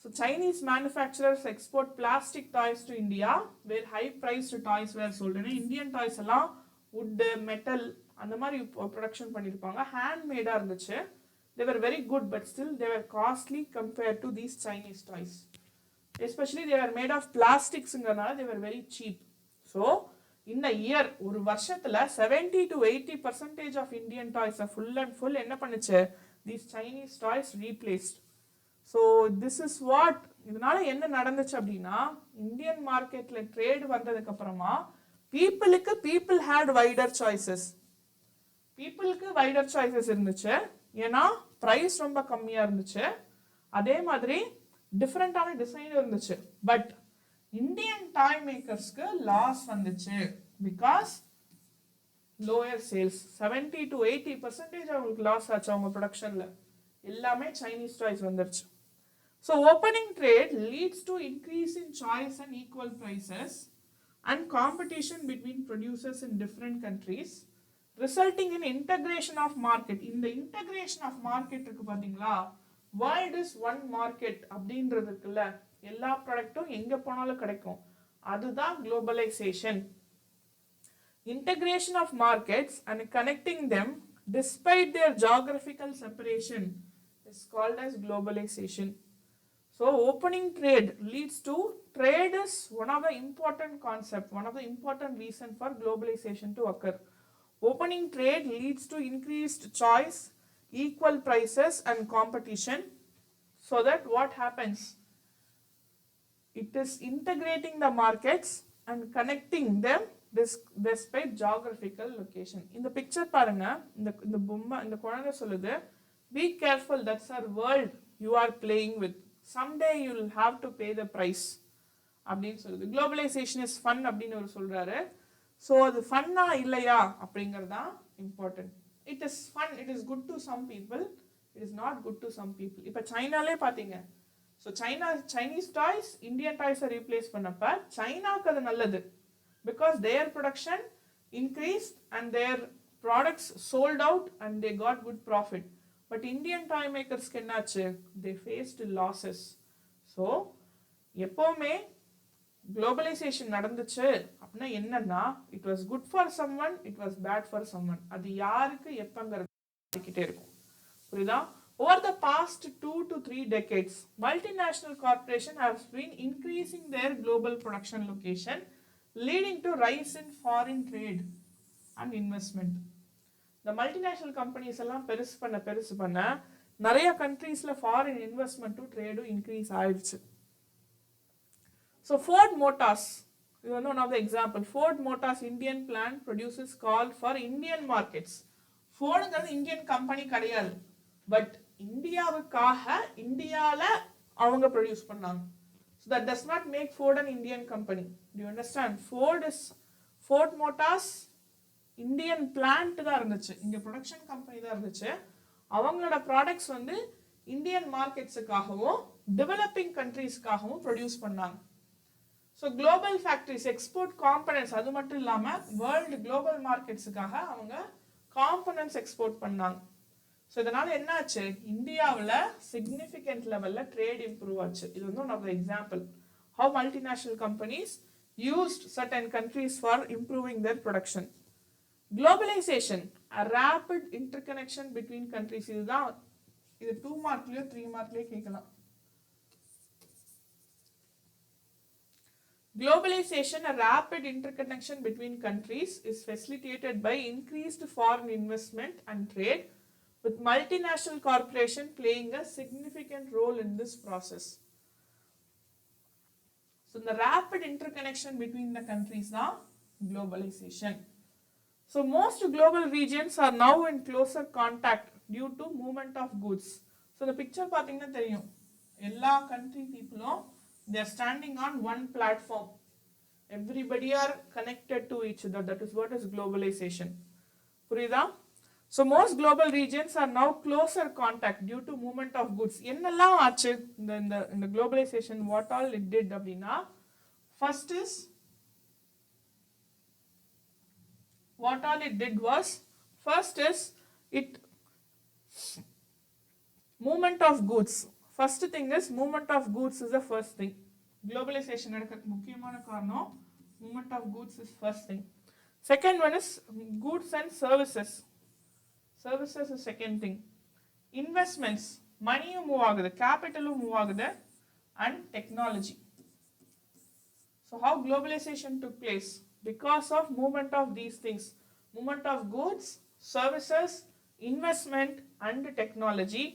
So Chinese manufacturers export plastic toys to India where high priced toys were சொல்றேன். இந்தியன் டாய்ஸ் எல்லாம் வுட்டு மெட்டல் அந்த மாதிரி ப்ரொடக்ஷன் பண்ணியிருப்பாங்க, ஹேண்ட்மேடாக இருந்துச்சு. they were very good but still they were costly compared to these Chinese toys. Especially they were made of plasticsங்கிறனால they were very cheap. So in a year ஒரு வருஷத்துல 70 to 80% of Indian toys are full என்ன பண்ணுச்சு, these Chinese toys replaced. So this is what இதனால என்ன நடந்துச்சு அப்படின்னா, Indian மார்க்கெட்ல trade வந்ததுக்கு அப்புறமா people had wider choices. பீப்புளுக்கு வைடர் சாய்ஸஸ் இருந்துச்சு, ஏன்னா ப்ரைஸ் ரொம்ப கம்மியாக இருந்துச்சு, அதே மாதிரி டிஃப்ரெண்டான டிசைன் இருந்துச்சு. பட் இந்தியன் டாய் மேக்கர்ஸ்க்கு லாஸ் வந்துச்சு பிகாஸ் லோயர் சேல்ஸ். 70 to 80% அவங்களுக்கு லாஸ் ஆச்சு அவங்க ப்ரொடக்ஷனில். எல்லாமே சைனீஸ் டாய்ஸ் வந்துருச்சு. So opening trade leads to increase in choice and equal prices and competition between producers in different countries resulting in integration of market. இந்த integration of market இருக்கு பாத்தீங்களா, world is one market அப்படின்றது இருக்குல்ல, எல்லா ப்ராடக்ட்டும் எங்க போனாலும் கிடைக்கும், அதுதான் globalization. Integration of markets and connecting them despite their geographical separation is called as globalization. So So opening trade leads to, trade is one of the important concept, one of the important reason for globalization to occur. Opening trade leads to increased choice, equal prices and competition, so that what happens, it is integrating the markets and connecting them despite geographical location. In the picture பாருங்க, இந்த பொம்மை, இந்த குழந்தை சொல்லுது, be careful, that's our world you are playing with, someday you will have to pay the price அப்படின்னு சொல்லுது. Globalization is fun அப்படின்னு அவர் சொல்றாரு. ஸோ அது ஃபன்னா இல்லையா அப்படிங்கிறது தான் important. It is fun, it is good to some people, it is not good to some people. இப்போ சைனாலே பார்த்தீங்க, ஸோ சைனீஸ் டாய்ஸ் இந்தியன் டாய்ஸை ரீப்ளேஸ் பண்ணப்ப சைனாக்கு அது நல்லது, because their production increased and their products sold out and they got good profit. But Indian toy மேக்கர்ஸ்க்கு என்னாச்சு, தே ஃபேஸ்டு லாசஸ். ஸோ எப்போவுமே குளோபலைசேஷன் நடந்துச்சு அப்படின்னா என்னன்னா, it was good for someone, it was bad for someone. அது யாருக்கு எப்பங்கிறதுக்கிட்டே இருக்கும். புரியுதா? Over the past 2 to 3 decades, multinational corporations have been increasing their global production location, leading to rise in foreign trade and investment. The multinational companies எல்லாம் பெருசு பண்ண நிறைய கண்ட்ரீஸ்ல foreign இன்வெஸ்ட்மெண்ட்டும் ட்ரேடும் increase ஆயிடுச்சு. So Ford Motors, you know one of the example. Ford Motors Indian plant produces car for Indian markets. Ford is an Indian company கிடையாது, but இந்தியாவுக்காக இந்தியால அவங்க produce பண்ணாங்க. So that does not make Ford an Indian company. Do you understand? Ford Motors Indian plant தான் இருந்துச்சு, இங்க production company தான் இருந்துச்சு. அவங்களோட ப்ராடக்ட்ஸ் வந்து இந்தியன் மார்க்கெட்ஸுக்காகவும் டெவலப்பிங் கண்ட்ரீஸ்க்காகவும் ப்ரொடியூஸ் பண்ணாங்க. So global factories export components, அது மட்டும் இல்லாமல் வேர்ல்டு குளோபல் மார்க்கெட்ஸுக்காக அவங்க காம்பனன்ட்ஸ் எக்ஸ்போர்ட் பண்ணாங்க. ஸோ இதனால என்னாச்சு, இந்தியாவில் சிக்னிஃபிகண்ட் லெவலில் ட்ரேட் இம்ப்ரூவ் ஆச்சு. இது வந்து one of the example how multinational companies used certain countries for improving their production. Globalization, a rapid interconnection between countries. இதுதான், இது 2 மார்க்லயோ 3 மார்க்லயோ கேட்கலாம். Globalization, a rapid interconnection between countries, is facilitated by increased foreign investment and trade, with multinational corporation playing a significant role in this process. So the rapid interconnection between the countries now, globalization. So most global regions are now in closer contact due to movement of goods. So the picture பாத்தீங்கன்னா தெரியும், எல்லா country peopleம் they are standing on one platform. Everybody are connected to each other. That is what is globalization. புரியுதா? So most global regions are now closer contact due to movement of goods. என்னெல்லாம் ஆச்சு இந்த globalization, what all it did அப்படின்னா, first is what all it did was, first is it movement of goods. First thing is movement of goods is the first thing. Globalization நடக்கிறதுக்கு முக்கியமான காரணம் movement of goods is first thing. Second one is goods and services. Services is second thing. Investments, moneyயும் move ஆகுது, கேபிட்டலும் move ஆகுது, and technology. So how globalization took place? Because of movement of these things, movement of goods, services, investment and technology,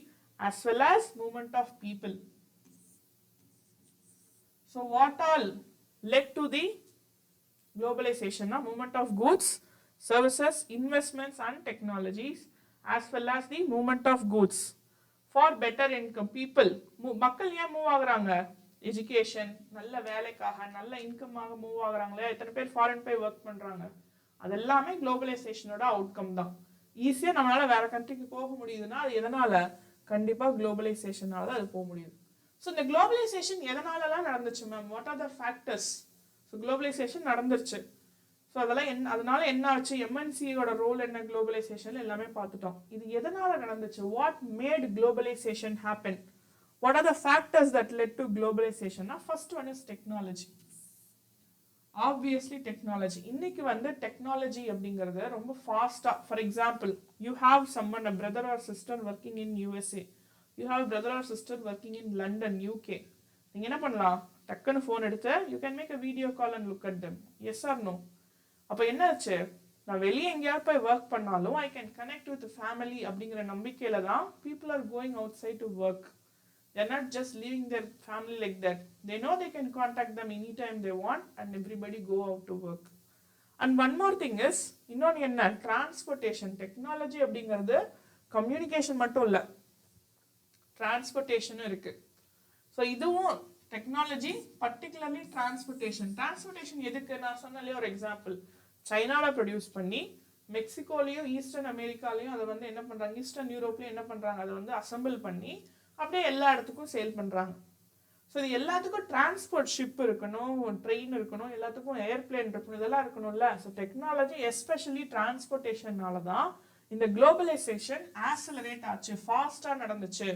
as well as movement of people. So what all led to the globalization? Movement of goods, services, investments and technologies, as well as the movement of goods for better income. People, மக்கள் ஏன் move ஆகுறாங்க? Education, நல்ல வேலைக்காக, நல்ல இன்கமாக move ஆகுறாங்களே, எத்தனை பேர் foreign போய் work பண்றாங்க, அதெல்லாமே குளோபலைசேஷனோட அவுட்கம் தான். ஈஸியா நம்மளால வேற கண்ட்ரிக்கு போக முடியுதுன்னா அது எதனால? கண்டிப்பா குளோபலைசேஷனால தான் அது போக முடியுது. ஸோ இந்த குளோபலைசேஷன் எதனாலலாம் நடந்துச்சு ma'am? What are the factors? So globalization நடந்துருச்சு. ஸோ அதெல்லாம் அதனால என்ன ஆச்சு, எம்என்சியோட ரோல் என்ன குளோபலைசேஷன் எல்லாமே பார்த்துட்டோம். இது எதனால நடந்துச்சு? What made globalization happen? What are the factors that led to globalization? First one is technology. Obviously technology. இன்னைக்கு வந்து டெக்னாலஜி அப்படிங்கிறது ரொம்ப ஃபாஸ்டா, for example you have someone, a brother or sister working in USA, you have brother or sister working in London, UK. நீங்கள் என்ன பண்ணலாம், டக்குன்னு phone எடுத்து you can make a video call and look at them. Yes or no? அப்போ என்ன ஆச்சு, நான் வெளியே எங்கேயாவது போய் ஒர்க் பண்ணாலும் I can connect with family அப்படிங்கிற நம்பிக்கையில தான் people are going outside to work. They're not just leaving their family like that. They know they can contact them anytime they want and everybody go out to work. And one more thing is, இன்னொன்று என்ன, transportation technology அப்படிங்கிறது communication மட்டும் இல்லை, டிரான்ஸ்போர்ட்டேஷனும் இருக்கு. So இதுவும் technology, particularly transportation. Transportation எதுக்கு, நான் சொன்னாலே ஒரு எக்ஸாம்பிள், சைனாவில் ப்ரொடியூஸ் பண்ணி மெக்சிகோலையும் ஈஸ்டர்ன் அமெரிக்காலையும் அதை வந்து என்ன பண்ணுறாங்க, ஈஸ்டர்ன் யூரோப்லையும் என்ன பண்ணுறாங்க, அதை வந்து அசம்பிள் பண்ணி அப்படியே எல்லா இடத்துக்கும் சேல் பண்ணுறாங்க. ஸோ இது எல்லாத்துக்கும் டிரான்ஸ்போர்ட் ஷிப் இருக்கணும், ட்ரெயின் இருக்கணும், எல்லாத்துக்கும் ஏர்பிளேன் இருக்கணும், இதெல்லாம் இருக்கணும்ல. ஸோ டெக்னாலஜி எஸ்பெஷலி டிரான்ஸ்போர்ட்டேஷன்னால தான் இந்த குளோபலைசேஷன் ஆக்சலரேட் ஆச்சு, ஃபாஸ்ட்டாக நடந்துச்சு.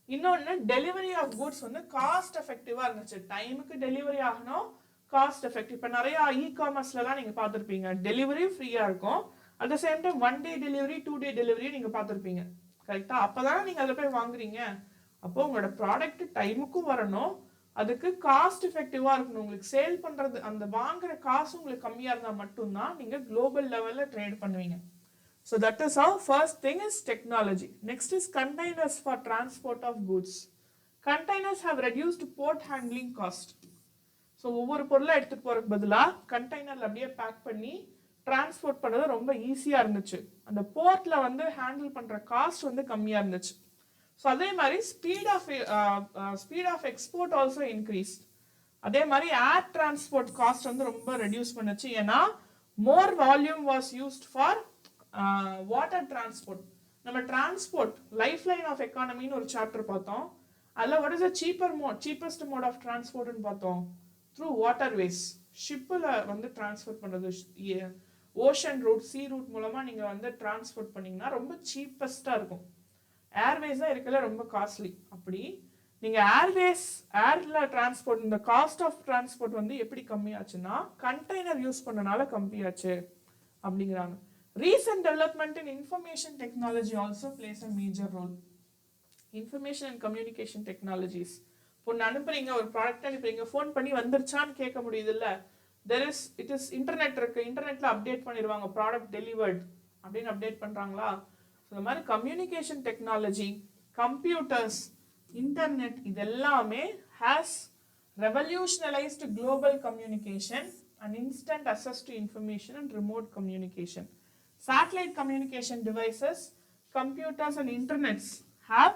இன்னொன்று, டெலிவரி ஆஃப் குட்ஸ் வந்து காஸ்ட் எஃபெக்டிவாக இருந்துச்சு. டைமுக்கு டெலிவரி ஆகணும், காஸ்ட் எஃபெக்டிவ். இப்போ நிறையா இ-காமர்ஸ்லாம் நீங்கள் பார்த்துருப்பீங்க, டெலிவரி ஃப்ரீயாக இருக்கும், at the same time 1 day delivery 2 day delivery நீங்கள் பார்த்துருப்பீங்க. கரெக்டா? அப்போதானே நீங்கள் அதில் போய் வாங்குறீங்க. அப்போ உங்களோட ப்ராடக்ட் டைமுக்கும் வரணும், அதுக்கு காஸ்ட் எஃபெக்டிவாக இருக்கணும். உங்களுக்கு சேல் பண்ணுறது, அந்த வாங்குற காசு உங்களுக்கு கம்மியாக இருந்தால் மட்டும்தான் நீங்கள் குளோபல் லெவலில் ட்ரேட் பண்ணுவீங்க. So that is how first thing is technology. Next is containers for transport of goods. Containers have reduced port handling cost. ஸோ ஒவ்வொரு பொருளை எடுத்துகிட்டு போகிறதுக்கு பதிலாக கண்டெய்னரில் அப்படியே பேக் பண்ணி டிரான்ஸ்போர்ட் பண்ணுறது ரொம்ப ஈஸியாக இருந்துச்சு. அந்த போர்ட்டில் வந்து ஹேண்டில் பண்ணுற காஸ்ட் வந்து கம்மியாக இருந்துச்சு. ஸோ அதே மாதிரி speed of export also increase. அதே மாதிரி ஏர் டிரான்ஸ்போர்ட் காஸ்ட் வந்து ரொம்ப ரெடியூஸ் பண்ணுச்சு. ஏன்னா more volume was used for water transport. நம்ம டிரான்ஸ்போர்ட் லைஃப் லைன் ஆஃப் எக்கானமின்னு ஒரு சாப்டர் பார்த்தோம். அதில் what is the cheapest mode of டிரான்ஸ்போர்ட்னு பார்த்தோம், த்ரூ வாட்டர்வேஸ். ஷிப்பில் வந்து டிரான்ஸ்போர்ட் பண்ணுறது, ஓஷன் ரூட், சி ரூட் மூலமாக நீங்கள் வந்து டிரான்ஸ்போர்ட் பண்ணிங்கன்னா ரொம்ப சீப்பஸ்ட்டாக இருக்கும். ஏர்வேஸ் தான் இருக்கல ரொம்ப காஸ்ட்லி. அப்படி நீங்கள் ஏரில் டிரான்ஸ்போர்ட், இந்த காஸ்ட் ஆஃப் டிரான்ஸ்போர்ட் வந்து எப்படி கம்மியாச்சுன்னா கண்டெய்னர் யூஸ் பண்ணனால கம்மியாச்சு அப்படிங்கிறாங்க. Recent development in information technology also plays a major role. Information and communication technologies. ஒன்று அனுப்புறீங்க, ஒரு ப்ராடக்ட் அனுப்புறீங்க, ஃபோன் பண்ணி வந்துருச்சான்னு கேட்க முடியுது இல்லை. இன்டர்நெட் இருக்கு, இன்டர்நெட்ல அப்டேட் பண்ணிடுவாங்க, ப்ராடக்ட் டெலிவர்ட் அப்படின்னு அப்டேட் பண்றாங்களா. இந்த மாதிரி கம்யூனிகேஷன் டெக்னாலஜி, கம்ப்யூட்டர்ஸ், இன்டர்நெட் இதெல்லாமே has revolutionised global communication and instant access to information and remote communication. Satellite communication devices, computers and internets have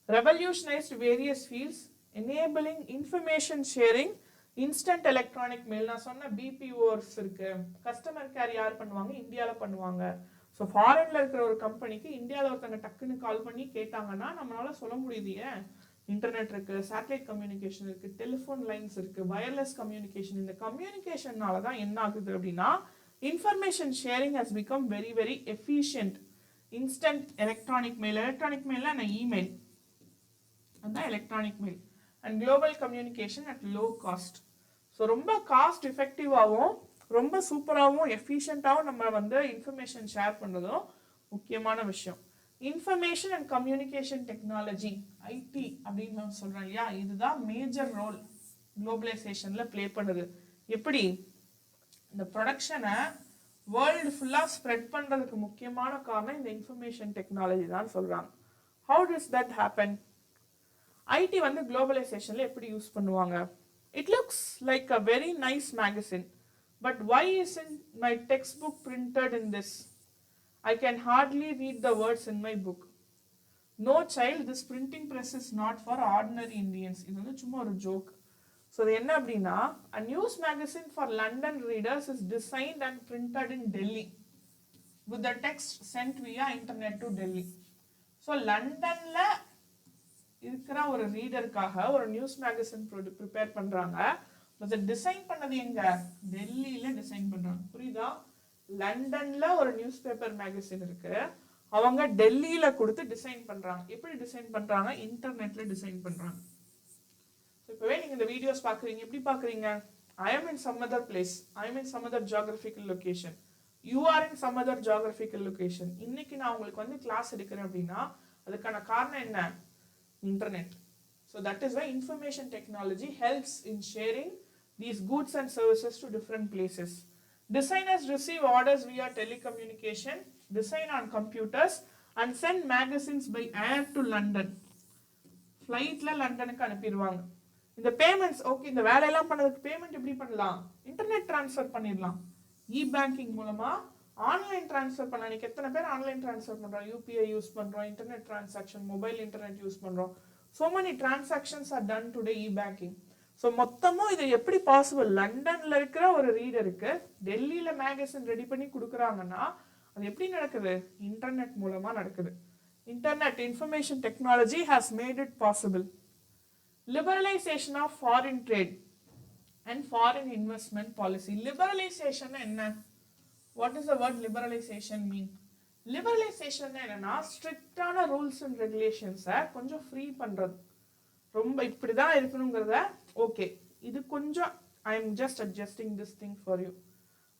revolutionized various fields, enabling information sharing, instant electronic mail. நான் சொன்ன BPOs இருக்கு, customer care யார் பண்ணுவாங்க, இந்தியாவில் பண்ணுவாங்க. So ஃபாரின்ல இருக்கிற ஒரு கம்பெனிக்கு இந்தியாவில் ஒருத்தங்க டக்குன்னு கால் பண்ணி கேட்டாங்கன்னா நம்மளால சொல்ல முடியுது, ஏன் இன்டர்நெட் இருக்கு, சேட்டலைட் கம்யூனிகேஷன் இருக்கு, டெலிஃபோன் லைன்ஸ் இருக்கு, வயர்லெஸ் கம்யூனிகேஷன். இந்த கம்யூனிகேஷன்னால தான் என்ன ஆகுது அப்படின்னா information sharing has become very very efficient. Instant electronic mail and email, and the electronic mail, and global communication at low cost. So ரொம்ப காஸ்ட் எஃபெக்டிவாகவும் ரொம்ப சூப்பராகவும் எஃபிஷியண்டாகவும் நம்ம வந்து இன்ஃபர்மேஷன் ஷேர் பண்ணுறதும் முக்கியமான விஷயம். Information and communication technology, IT அப்படின்னு சொல்கிறோம் இல்லையா, இதுதான் மேஜர் ரோல் குளோபலைசேஷனில் ப்ளே பண்ணுது. எப்படி இந்த ப்ரொடக்ஷனை வேர்ல்டு ஃபுல்லாக ஸ்ப்ரெட் பண்ணுறதுக்கு முக்கியமான காரணம் இந்த இன்ஃபர்மேஷன் டெக்னாலஜி தான் சொல்கிறாங்க. How does that happen? IT வந்து குளோபலைசேஷனில் எப்படி யூஸ் பண்ணுவாங்க? It looks like a very nice magazine, but why isn't my textbook printed in this? I can hardly read the words in my book. No child, this printing press is not for ordinary Indians. இது வந்து சும்மா ஒரு joke. So அது என்ன அப்படின்னா, a news magazine for London readers is designed and printed in Delhi with the text sent via internet to Delhi. So லண்டன்ல இருக்கிற ஒரு ரீடருக்காக ஒரு நியூஸ் மேகசின் ப்ரிப்பேர் பண்றாங்க. அதை டிசைன் பண்ணது எங்க? டெல்லியில டிசைன் பண்றாங்க. புரியுதா? லண்டன்ல ஒரு நியூஸ் பேப்பர் மேகசின் இருக்கு, அவங்க டெல்லியில கொடுத்து டிசைன் பண்றாங்க. எப்படி டிசைன் பண்றாங்க? இன்டர்நெட்ல டிசைன் பண்றாங்க. இப்பவே நீங்க இந்த வீடியோஸ் பாக்குறீங்க, எப்படி பாக்குறீங்க? I am in some other place, I am in some other geographical location, you are in some other geographical location. இன்னைக்கு நான் உங்களுக்கு வந்து கிளாஸ் எடுக்கிறேன் அப்படின்னா அதுக்கான காரணம் என்ன? Internet. So that is why information technology helps in sharing these goods and services to different places. Designers receive orders via telecommunication, design on computers, and send magazines by air to London. ஃப்ளைட்ல லண்டனுக்கு அனுப்பிடுவாங்க. இந்த payments okay, இந்த வேலையெல்லாம் பண்ணதுக்கு payment எப்படி பண்ணலாம்? Internet transfer பண்ணிடலாம். இ பேங்கிங் மூலமா ஆன்லைன் டிரான்ஸ்ஃபர் பண்ணலாம். இன்னைக்கு எத்தனை பேர் ஆன்லைன் டிரான்ஸ்ஃபர் பண்றோம்? யூபிஐ யூஸ் பண்றோம், internet transaction, mobile internet use பண்றோம். So many transactions are done today e-banking. So மொத்தமும் இது எப்படி பாசிபிள்? லண்டன்ல இருக்கிற ஒரு ரீடருக்கு டெல்லியில மேகசின் ரெடி பண்ணி கொடுக்குறாங்கன்னா அது எப்படி நடக்குது? இன்டர்நெட் மூலமா நடக்குது. Internet information technology has made it possible. Liberalisation of foreign trade and foreign investment policy. Liberalisation என்ன? What is the word liberalisation mean? Liberalisation என்னன்னா ஸ்ட்ரிக்டான ரூல்ஸ் அண்ட் ரெகுலேஷன்ஸை கொஞ்சம் ஃப்ரீ பண்றது. ரொம்ப இப்படிதான் இருக்கணுங்கிறத ஓகே இது கொஞ்சம் I am just adjusting this thing for you.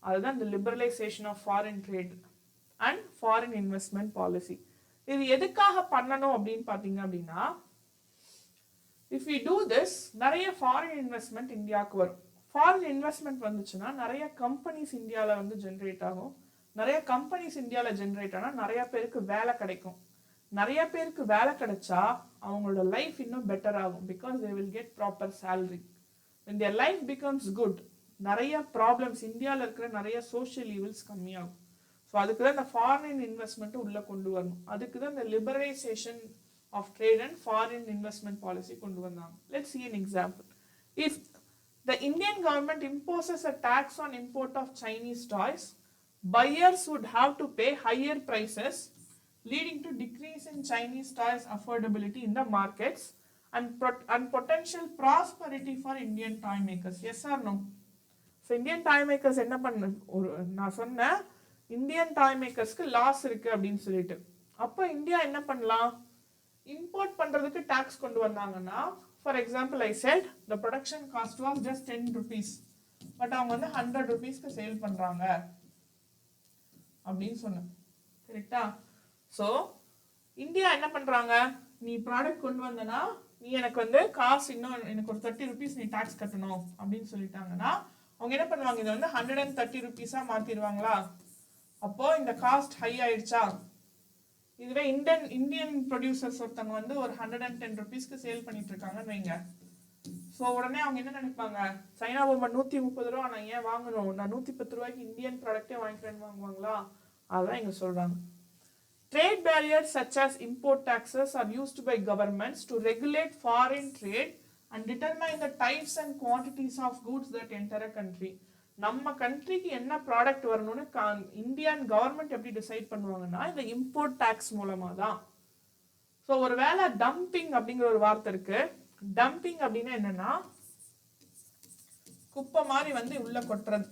அதுதான் இந்த liberalisation of foreign trade and foreign investment policy. இது எதுக்காக பண்ணணும் அப்படின்னு பார்த்தீங்க அப்படின்னா, இஃப் யூ டூ திஸ் நிறைய ஃபாரின் இன்வெஸ்ட்மெண்ட் இந்தியாவுக்கு வரும். ஃபாரின் இன்வெஸ்ட்மெண்ட் வந்துச்சுன்னா நிறைய கம்பெனிஸ் இந்தியாவில் வந்து ஜென்ரேட் ஆகும். நிறைய கம்பெனிஸ் இந்தியாவில் ஜென்ரேட் ஆனால் நிறைய பேருக்கு வேலை கிடைக்கும். நிறைய பேருக்கு வேலை கிடைச்சா அவங்களோட லைஃப் இன்னும் பெட்டர் ஆகும். Because they will get proper salary. when their life becomes good, நிறைய ப்ராப்ளம்ஸ் இந்தியாவில் இருக்கிற நிறைய சோஷியல் ஈவில்ஸ் கம்மியாகும். ஸோ அதுக்கு தான் இந்த ஃபாரின் இன்வெஸ்ட்மெண்ட் உள்ள கொண்டு வரணும். அதுக்கு தான் இந்த liberalisation of trade and foreign investment policy கொண்டு வந்தாங்க. Let's see an example. If the Indian government imposes a tax on import of Chinese toys, buyers would have to pay higher prices, leading to decrease in Chinese toys affordability in the markets and potential prosperity for Indian toy makers. Yes or no? So Indian toy makers என்ன பண்ண, நான் சொன்ன Indian toy மேக்கர்ஸ்க்கு loss இருக்கு அப்படின்னு சொல்லிட்டு, அப்போ India என்ன பண்ணலாம்? இம்போர்ட் பண்றதுக்கு டாக்ஸ் கொண்டு வந்தாங்கன்னா, for example I set the production cost was just 10 rupees, but அவங்க வந்து 100 rupeesக்கு சேல் பண்றாங்க அப்படின்னு சொன்னேன். கரெக்டா? ஸோ இந்தியா என்ன பண்றாங்க? நீ ப்ராடக்ட் கொண்டு வந்தனா நீ எனக்கு வந்து காசு இன்னும் எனக்கு ஒரு 30 rupees நீ டாக்ஸ் கட்டணும் அப்படின்னு சொல்லிட்டாங்கன்னா அவங்க என்ன பண்ணுவாங்க? இதை வந்து 130 rupeesஆ மாத்திடுவாங்களா? அப்போ இந்த காஸ்ட் ஹை ஆயிடுச்சா? இதுவே இந்தியன் ப்ரொடியூசர்ஸ் ஒருத்தவங்க வந்து ஒரு 110 rupeesக்கு சேல் பண்ணிட்டு இருக்காங்கன்னு வைங்க. ஸோ உடனே அவங்க என்ன நினைப்பாங்க? சைனா பொம்மை 130 ரூபா, நான் ஏன் வாங்கணும்? நான் 110 ரூபாய்க்கு இந்தியன் ப்ராடக்டே வாங்கிக்கிறேன்னு வாங்குவாங்களா? அதான் இங்க சொல்றாங்க. Trade barriers such as import taxes are used by governments to regulate foreign trade and determine the types and quantities of goods that enter a country. நம்ம கண்ட்ரிக்கு என்ன ப்ராடக்ட் வரணும்னு இந்தியன் கவர்மெண்ட் எப்படி டிசைட் பண்ணுவாங்கன்னா இந்த இம்போர்ட் டாக்ஸ் மூலமா தான். So ஒரு வேளை டம்பிங் அப்படிங்கிற ஒரு வார்த்தை இருக்கு. டம்பிங் அப்படின்னா என்னன்னா குப்பை மாதிரி வந்து உள்ள கொட்டுறது.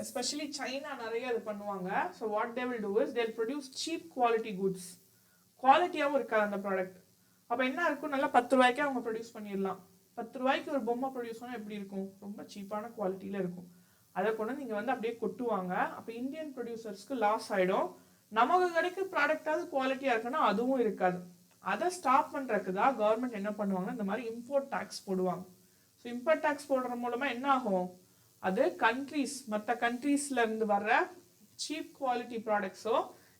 எஸ்பெஷலி சைனா நிறைய இது பண்ணுவாங்க. So what they will do is they will produce cheap quality goods. குவாலிட்டியாகவும் இருக்காது அந்த ப்ராடக்ட். அப்போ என்ன இருக்கும்? நல்லா 10 ரூபாய்க்கே அவங்க ப்ரொடியூஸ் பண்ணிடலாம். 10 ரூபாய்க்கு ஒரு பொம்மை ப்ரொடியூஸ் பண்ணால் எப்படி இருக்கும்? ரொம்ப சீப்பான குவாலிட்டியில் இருக்கும். அதை கொண்டு நீங்கள் வந்து அப்படியே கொட்டுவாங்க. அப்போ இந்தியன் ப்ரொடியூசர்ஸ்க்கு லாஸ் ஆகிடும். நமக்கு கிடைக்க ப்ராடக்டாவது குவாலிட்டியாக இருக்குன்னா அதுவும் இருக்காது. அதை ஸ்டாப் பண்ணுறதுக்கு தான் கவர்மெண்ட் என்ன பண்ணுவாங்கன்னா இந்த மாதிரி இம்போர்ட் டேக்ஸ் போடுவாங்க. ஸோ இம்போர்ட் டேக்ஸ் போடுற மூலமாக என்ன ஆகும்? அது கண்ட்ரீஸ் மற்ற கண்ட்ரீஸ்ல இருந்து வர்ற சீப் குவாலிட்டி ப்ராடக்ட்ஸோ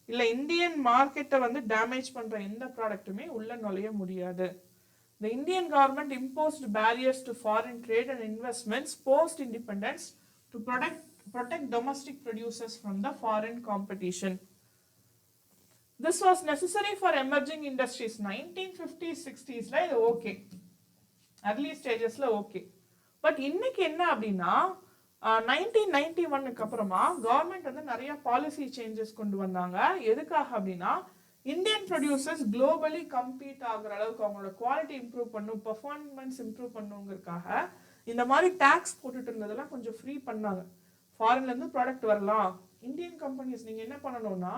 இல்லை இந்தியன் மார்க்கெட்டை வந்து டேமேஜ் பண்ணுற எந்த ப்ராடக்ட்டுமே உள்ள நுழைய முடியாது. The Indian government imposed barriers to foreign trade and investments post-independence to protect domestic producers from the foreign competition. This was necessary for emerging industries. 1950s, 60s ல இது ஓகே, early stagesல ஓகே. பட் இன்னைக்கு என்ன அப்படின்னா 1991க்கு அப்புறமா government வந்து நிறைய policy changes கொண்டு வந்தாங்க. எதுக்காக அப்படின்னா இந்தியன் ப்ரொடியூசர்ஸ் குளோபலி கம்பீட் ஆகுற அளவுக்கு அவங்களோட குவாலிட்டி இம்ப்ரூவ் பண்ணும், பெர்ஃபார்மன்ஸ் இம்ப்ரூவ் பண்ணுங்கிறதுக்காக இந்த மாதிரி டாக்ஸ் போட்டுட்டு இருந்ததெல்லாம் கொஞ்சம் ஃப்ரீ பண்ணாங்க. ஃபாரின்ல இருந்து ப்ராடக்ட் வரலாம். இந்தியன் கம்பெனிஸ் நீங்க என்ன பண்ணணும்னா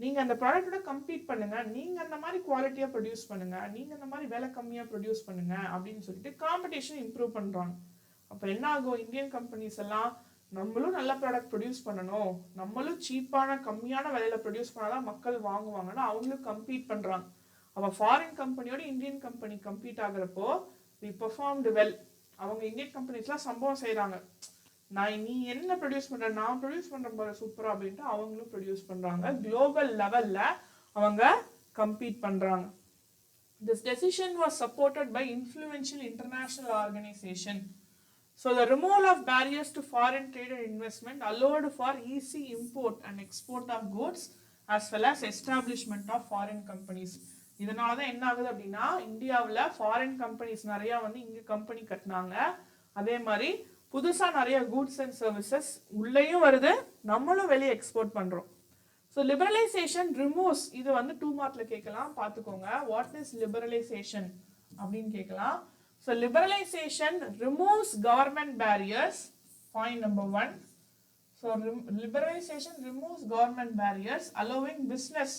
நீங்க அந்த ப்ராடக்டோட கம்பீட் பண்ணுங்க, நீங்க அந்த மாதிரி குவாலிட்டியா ப்ரொடியூஸ் பண்ணுங்க, நீங்க அந்த மாதிரி விலை கம்மியா ப்ரொடியூஸ் பண்ணுங்க அப்படின்னு சொல்லிட்டு காம்படிஷன் இம்ப்ரூவ் பண்றாங்க. அப்ப என்ன ஆகும்? இந்தியன் கம்பெனிஸ் எல்லாம் நம்மளும் நல்ல ப்ராடக்ட் ப்ரொடியூஸ் பண்ணணும், நம்மளும் சீப்பான கம்மியான விலையில ப்ரொடியூஸ் பண்ணாதான் மக்கள் வாங்குவாங்கன்னா அவங்களும் கம்பீட் பண்றாங்க. அப்போ ஃபாரின் கம்பெனியோட இந்தியன் கம்பெனி கம்பீட் ஆகுறப்போ வி பெர்ஃபார்ம்டு வெல். அவங்க இந்தியன் கம்பெனிஸ்லாம் சம்பவம் செய்கிறாங்க, நீ என்ன ப்ரொடியூஸ் பண்ற, நான் ப்ரொடியூஸ் பண்ற பாரு சூப்பரா அப்படின்ட்டு அவங்களும் ப்ரொடியூஸ் பண்றாங்க. குளோபல் லெவல்ல அவங்க கம்பீட் பண்றாங்க. This decision was supported by influential international organization. So the removal of barriers to foreign trade and investment allowed for easy import and export of goods as well as establishment of foreign companies. இதனால தான் என்ன ஆகுது அப்படின்னா இந்தியாவில் foreign companies நிறைய வந்து இங்க company கட்டினாங்க. அதே மாதிரி புதுசா நிறைய கூட்ஸ் அண்ட் சர்வீசஸ் உள்ளேயும் வருது, நம்மளும் வெளியே எக்ஸ்போர்ட் பண்றோம். ஸோ லிபரலைசேஷன் ரிமூவ்ஸ், இது வந்து 2 மார்க்ல கேட்கலாம், பார்த்துக்கோங்க. வாட் இஸ் லிபரலைசேஷன் அப்படின்னு கேட்கலாம். So liberalisation removes government barriers, point number 1. So liberalisation removes government barriers allowing business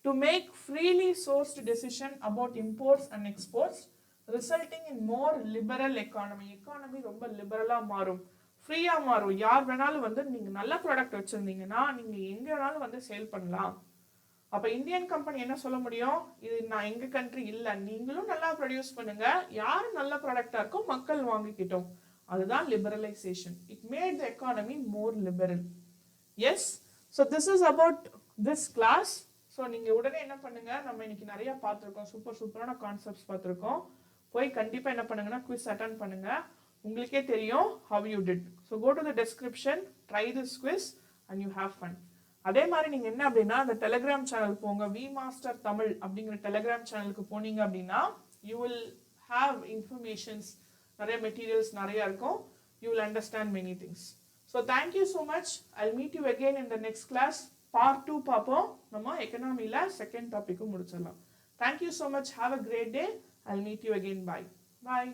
to make freely sourced decision about imports and exports, resulting in more liberal economy. Economy ரொம்ப லிபரலா மாறும், ஃப்ரீயா மாறும். யார் வேணாலும் வந்து நீங்க நல்ல ப்ராடக்ட் வச்சிருந்தீங்கன்னா நீங்க எங்க வேணாலும் வந்து சேல் பண்ணலாம். அப்ப இந்தியன் கம்பெனி என்ன சொல்ல முடியும், இது நான் எங்க கண்ட்ரி இல்ல, நீங்களும் நல்லா ப்ரொடியூஸ் பண்ணுங்க, யாரு நல்ல ப்ராடக்டா இருக்கோ மக்கள் வாங்கிக்கிட்டோம். அதுதான் liberalisation. It made the economy more liberal. Yes, so this is about this class. So நீங்கள் உடனே என்ன பண்ணுங்க, நம்ம இன்னைக்கு நிறைய பார்த்துருக்கோம், சூப்பரான கான்செப்ட்ஸ் பார்த்துருக்கோம். போய் கண்டிப்பாக என்ன பண்ணுங்கன்னா குவிஸ் அட்டன் பண்ணுங்க, உங்களுக்கே தெரியும் how you did. So go to the description, try this quiz and you have fun. அதே மாதிரி நீங்கள் என்ன அப்படின்னா அந்த டெலிகிராம் சேனல் போங்க, வி மாஸ்டர் தமிழ் அப்படிங்கிற டெலிகிராம் சேனலுக்கு போனீங்க அப்படின்னா you will have informations, நிறைய மெட்டீரியல்ஸ் நிறைய இருக்கும், you will understand many things. So thank you so much. I'll meet you again in the next class. Part 2 பார்ப்போம், நம்ம எக்கனாமியில் செகண்ட் டாபிக்கும் முடிச்சிடலாம். Thank you so much. Have a great day. I'll meet you again. Bye. Bye.